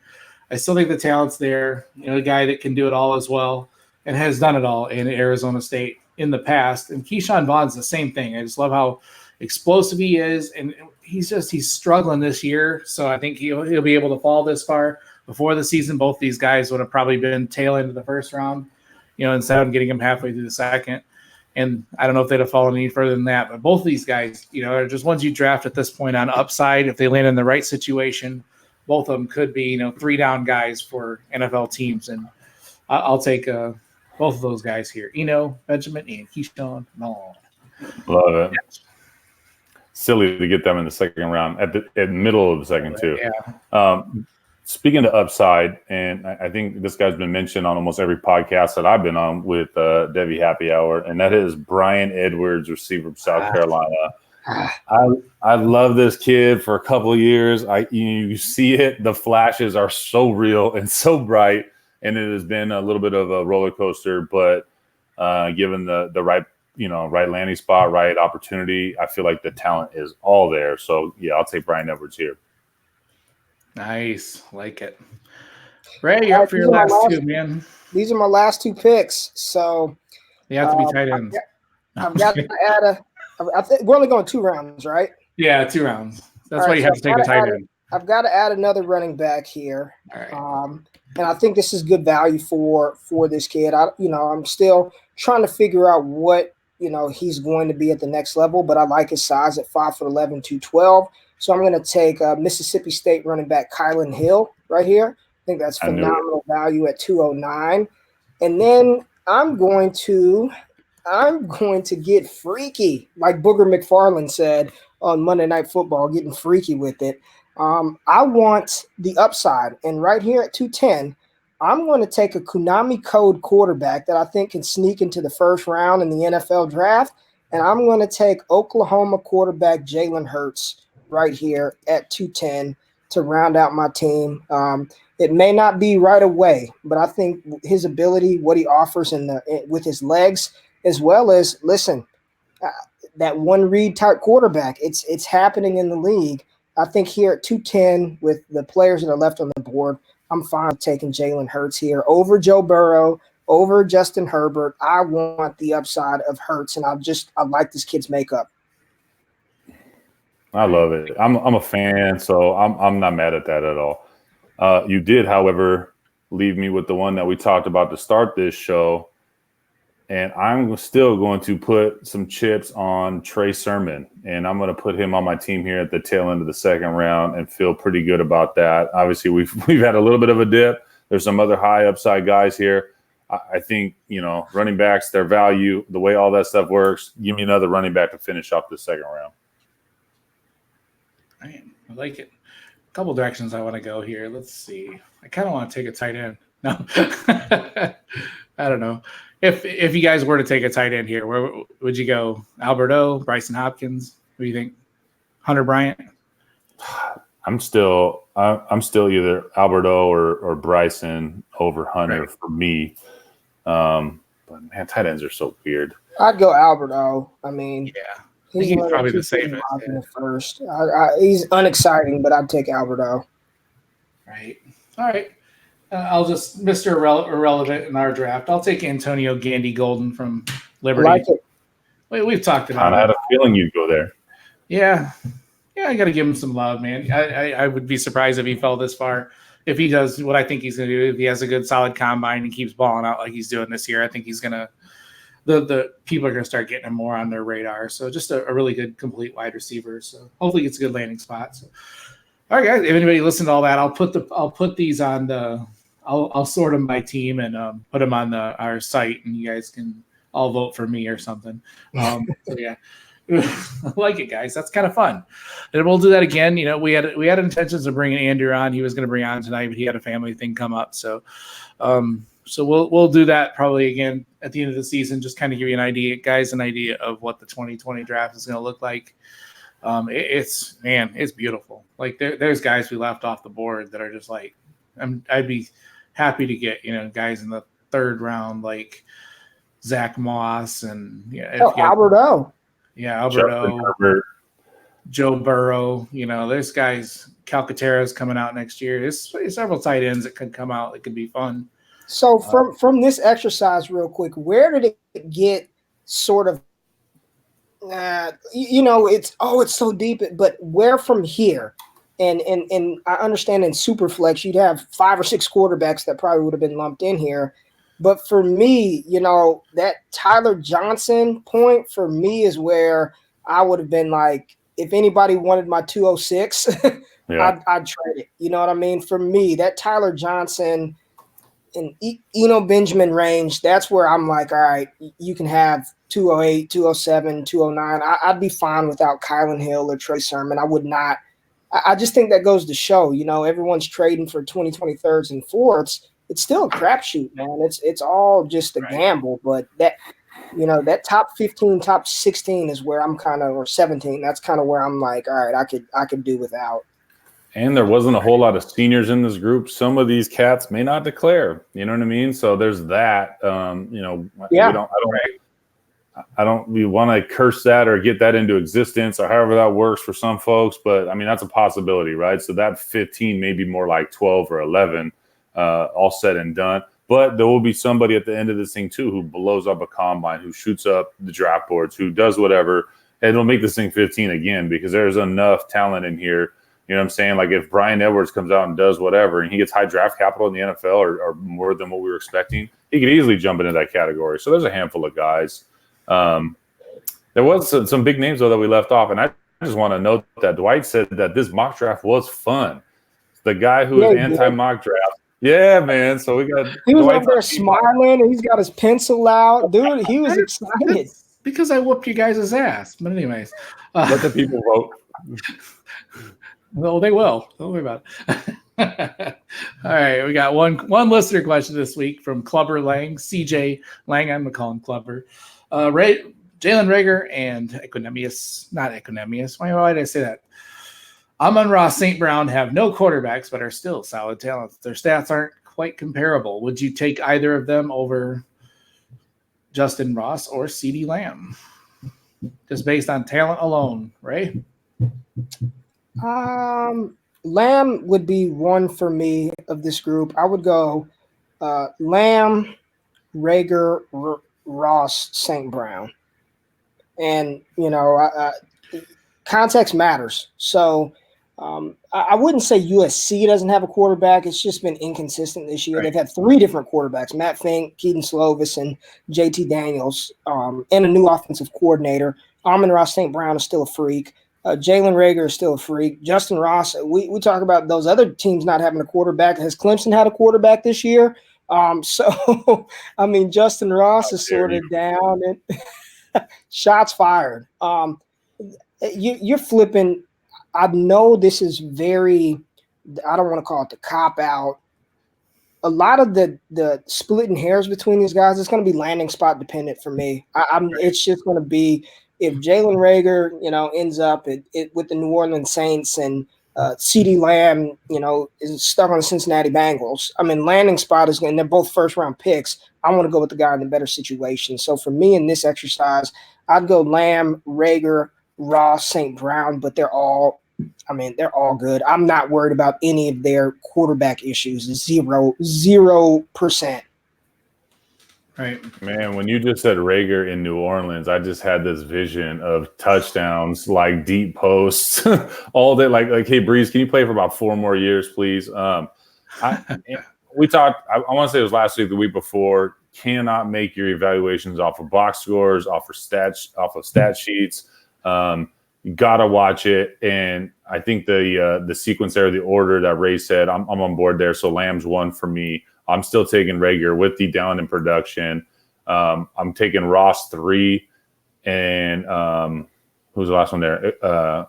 I still think the talent's there. A guy that can do it all as well and has done it all in Arizona State in the past. And Keyshawn Vaughn's the same thing. I just love how explosive he is, and he's struggling this year. So I think he'll be able to fall this far. Before the season, both these guys would have probably been tail end of the first round, instead of getting him halfway through the second. And I don't know if they'd have fallen any further than that. But both of these guys, are just ones you draft at this point on upside. If they land in the right situation, both of them could be, 3-down guys for NFL teams. And I'll take both of those guys here. Benjamin, and Keyshawn Vaughn. Love it. Silly to get them in the second round at the middle of the second too. Yeah. Speaking of upside, and I think this guy's been mentioned on almost every podcast that I've been on with Devy Happy Hour, and that is Brian Edwards, receiver from South Carolina. I love this kid for a couple of years. You see it. The flashes are so real and so bright, and it has been a little bit of a roller coaster. But given the right right landing spot, right opportunity, I feel like the talent is all there. So yeah, I'll take Brian Edwards here. Nice. Like it. Ray, you're up for your last two, man. These are my last two picks. So they have to be tight ends. I've got to add I think we're only going 2 rounds, right? Yeah, 2 rounds. That's why you have to take a tight end. I've got to add another running back here. All right. And I think this is good value for this kid. I'm still trying to figure out what, he's going to be at the next level, but I like his size at 5'11", 212. So I'm going to take Mississippi State running back Kylan Hill right here. I think that's phenomenal value at 209. And then I'm going to get freaky, like Booger McFarland said on Monday Night Football, getting freaky with it. I want the upside. And right here at 210, I'm going to take a Konami code quarterback that I think can sneak into the first round in the NFL draft. And I'm going to take Oklahoma quarterback Jalen Hurts right here at 210 to round out my team. It may not be right away, but I think his ability, what he offers with his legs, as well as, that one read type quarterback, it's happening in the league. I think here at 210 with the players that are left on the board, I'm fine with taking Jalen Hurts here over Joe Burrow, over Justin Herbert. I want the upside of Hurts, and I like this kid's makeup. I love it. I'm a fan, so I'm not mad at that at all. You did, however, leave me with the one that we talked about to start this show, and I'm still going to put some chips on Trey Sermon, and I'm going to put him on my team here at the tail end of the second round and feel pretty good about that. Obviously, we've had a little bit of a dip. There's some other high upside guys here. I think, running backs, their value, the way all that stuff works, give me another running back to finish off the second round. Man, I like it. A couple directions I want to go here. Let's see. I kind of want to take a tight end. No, I don't know. If you guys were to take a tight end here, where would you go? Albert O, Bryson Hopkins? What do you think? Hunter Bryant? I'm still either Alberto or Bryson over Hunter Right. for me. But man, tight ends are so weird. I'd go Alberto. I mean, Yeah. he's He's probably the safest. In the first. He's unexciting, but I'd take Alberto. Right. All right. I'll just Mr. Irrelevant in our draft. I'll take Antonio Gandy Golden from Liberty. I like it. We've talked about I it. had a feeling you'd go there. Yeah. I got to give him some love, man. I would be surprised if he fell this far. If he does what I think he's going to do, if he has a good, solid combine and keeps balling out like he's doing this year, I think he's going to the people are going to start getting him more on their radar. So just a really good, complete wide receiver. So hopefully it's a good landing spot. So, all right, guys. If anybody listened to all that, I'll put these on the. I'll sort them by team and put them on our site, and you guys can all vote for me or something. So yeah. I like it, guys. That's kind of fun, and we'll do that again. You know, we had intentions of bringing Andrew on. He was going to bring on tonight, but he had a family thing come up. So, we'll do that probably again at the end of the season. Just kind of give you an idea of what the 2020 draft is going to look like. It's beautiful. Like there's guys we left off the board that are just like, I'd be happy to get guys in the third round like Zach Moss and Alberto. Yeah, Alberto, Joe Burrow. There's guys. Calcaterra's coming out next year. There's several tight ends that could come out. It could be fun. So from this exercise, real quick, where did it get sort of? It's so deep, but where from here? And I understand in Superflex you'd have 5 or 6 quarterbacks that probably would have been lumped in here. But for me, that Tyler Johnson point for me is where I would have been like, if anybody wanted my 206, yeah. I'd trade it. You know what I mean? For me, that Tyler Johnson and Eno Benjamin range, that's where I'm like, all right, you can have 208, 207, 209. I'd be fine without Kylan Hill or Trey Sermon. I would not. I just think that goes to show, everyone's trading for 2023s and 4ths. It's still a crapshoot, man. It's all just a gamble, but that top 15, top 16 is where I'm or 17. That's kind of where I'm like, all right, I could do without. And there wasn't a whole lot of seniors in this group. Some of these cats may not declare. You know what I mean? So there's that. Yeah. We want to curse that or get that into existence or however that works for some folks. But I mean, that's a possibility, right? So that 15 may be more like 12 or 11. All said and done. But there will be somebody at the end of this thing, too, who blows up a combine, who shoots up the draft boards, who does whatever, and it'll make this thing 15 again because there's enough talent in here. You know what I'm saying? Like if Brian Edwards comes out and does whatever and he gets high draft capital in the NFL or more than what we were expecting, he could easily jump into that category. So there's a handful of guys. There was some big names, though, that we left off. And I just want to note that Dwight said that this mock draft was fun. The guy who is anti-mock draft. Yeah, man. So we got. He was up there smiling, and he's got his pencil out, dude. He was excited because I whooped you guys' ass. But anyways, let the people vote. Well, they will. Don't worry about it. All right, we got one listener question this week from Clubber Lang, CJ Lang. I'm gonna call him Clubber. Jalen Rager and not Equinemius. Why did I say that? Amon-Ra St. Brown have no quarterbacks, but are still solid talents. Their stats aren't quite comparable. Would you take either of them over Justin Ross or CeeDee Lamb? Just based on talent alone, right? Lamb would be one for me of this group. I would go Lamb, Rager, Ross, St. Brown. And, context matters. So I wouldn't say USC doesn't have a quarterback. It's just been inconsistent this year. Right. They've had 3 different quarterbacks, Matt Fink, Keaton Slovis, and JT Daniels, and a new offensive coordinator. Amon-Ra St. Brown is still a freak. Jalen Rager is still a freak. Justin Ross, we talk about those other teams not having a quarterback. Has Clemson had a quarterback this year? So, I mean, Justin Ross is sort of down. And shots fired. You're flipping. I know this is very, I don't want to call it the cop-out. A lot of the splitting hairs between these guys, it's going to be landing spot dependent for me. It's just going to be if Jalen Reagor, ends up with the New Orleans Saints and CeeDee Lamb, is stuck on the Cincinnati Bengals, I mean, landing spot is going. They're both first-round picks. I want to go with the guy in the better situation. So for me in this exercise, I'd go Lamb, Reagor, Ross, St. Brown, but they're all good. I'm not worried about any of their quarterback issues. 0%. Right. Man, when you just said Reagor in New Orleans, I just had this vision of touchdowns, like deep posts, all day. Like, hey, Breeze, can you play for about 4 more years, please? We talked. I want to say it was last week, the week before. Cannot make your evaluations off of box scores, off of stat sheets. You gotta watch it, and I think the sequence there, the order that Ray said, I'm on board there. So Lamb's 1 for me. I'm still taking Reagor with the down in production. I'm taking Ross 3, and who's the last one there?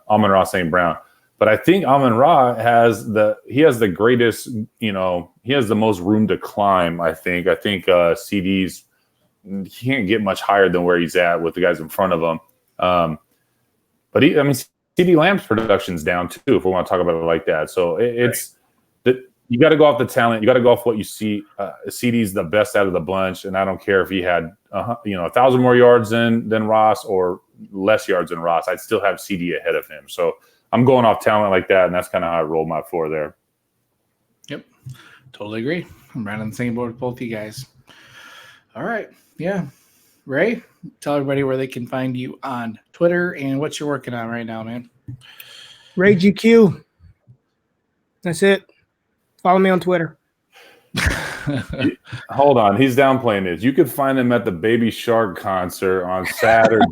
Amon-Ra St. Brown. But I think Amon-Ra has the greatest, he has the most room to climb. I think CD's, he can't get much higher than where he's at with the guys in front of him. But CeeDee Lamb's production's down too, if we want to talk about it like that. So it's that you got to go off the talent. You got to go off what you see. CeeDee's the best out of the bunch, and I don't care if he had 1,000 more yards than Ross or less yards than Ross. I'd still have CeeDee ahead of him. So I'm going off talent like that, and that's kind of how I roll my 4 there. Yep, totally agree. I'm right on the same board with both you guys. All right, yeah. Ray, tell everybody where they can find you on Twitter and what you're working on right now, man. Ray GQ. That's it. Follow me on Twitter. Hold on, he's downplaying this. You could find him at the Baby Shark concert on Saturday,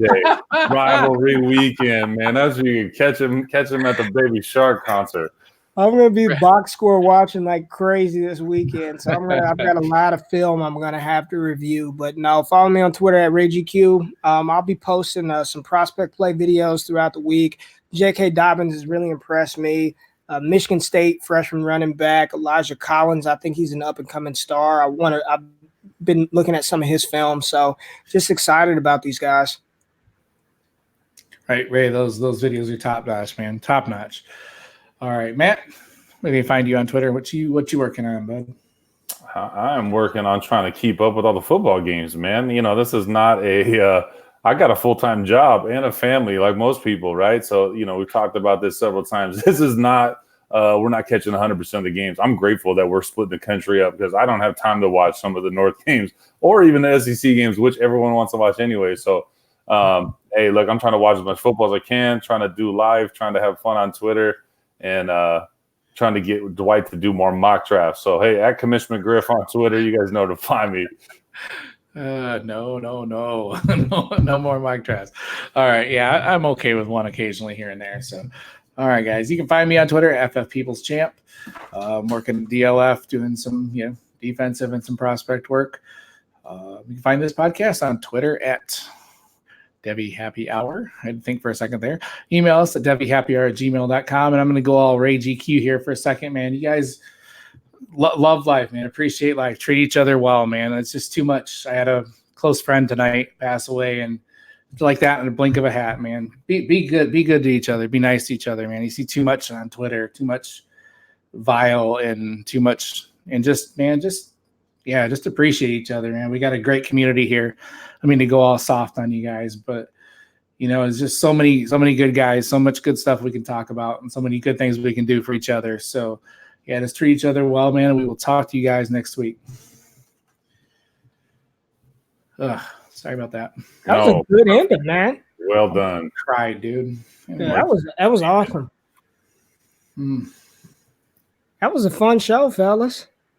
rivalry weekend. Man, that's where you can catch him at the Baby Shark concert. I'm gonna be box score watching like crazy this weekend, so I've got a lot of film I'm gonna have to review. But no, follow me on Twitter at RayGQ. I'll be posting some prospect play videos throughout the week. J.K. Dobbins has really impressed me. Michigan State freshman running back Elijah Collins. I think he's an up and coming star. I've been looking at some of his film, so just excited about these guys. Right, Ray. Those videos are top notch, man. Top notch. All right, Matt. Where can we find you on Twitter? What you working on, bud? I'm working on trying to keep up with all the football games, man. This is not I got a full-time job and a family like most people, right? So, we've talked about this several times. This is not, we're not catching 100% of the games. I'm grateful that we're splitting the country up because I don't have time to watch some of the North games or even the SEC games, which everyone wants to watch anyway. So, hey, look, I'm trying to watch as much football as I can, trying to do live, trying to have fun on Twitter, and trying to get Dwight to do more mock drafts. So, hey, at Commissioner McGriff on Twitter, you guys know to find me. No more mock drafts. All right, yeah, I'm okay with one occasionally here and there. So, all right, guys, you can find me on Twitter at FFPeoplesChamp. I'm working DLF, doing some defensive and some prospect work. You can find this podcast on Twitter at Devy Happy Hour. I had to think for a second there. Email us at devyhappyhour@gmail.com, and I'm going to go all Ray GQ here for a second, man. You guys love life, man. Appreciate life. Treat each other well, man. It's just too much. I had a close friend tonight pass away, and like that in a blink of a hat, man. Be good. Be good to each other. Be nice to each other, man. You see too much on Twitter, too much vile and too much, and just appreciate each other, man. We got a great community here. I mean, to go all soft on you guys, but it's just so many good guys, so much good stuff we can talk about, and so many good things we can do for each other. So, yeah, just treat each other well, man. We will talk to you guys next week. Sorry about that. That was a good ending, man. Well done. Cried, dude. Yeah, that was awesome. That was a fun show, fellas.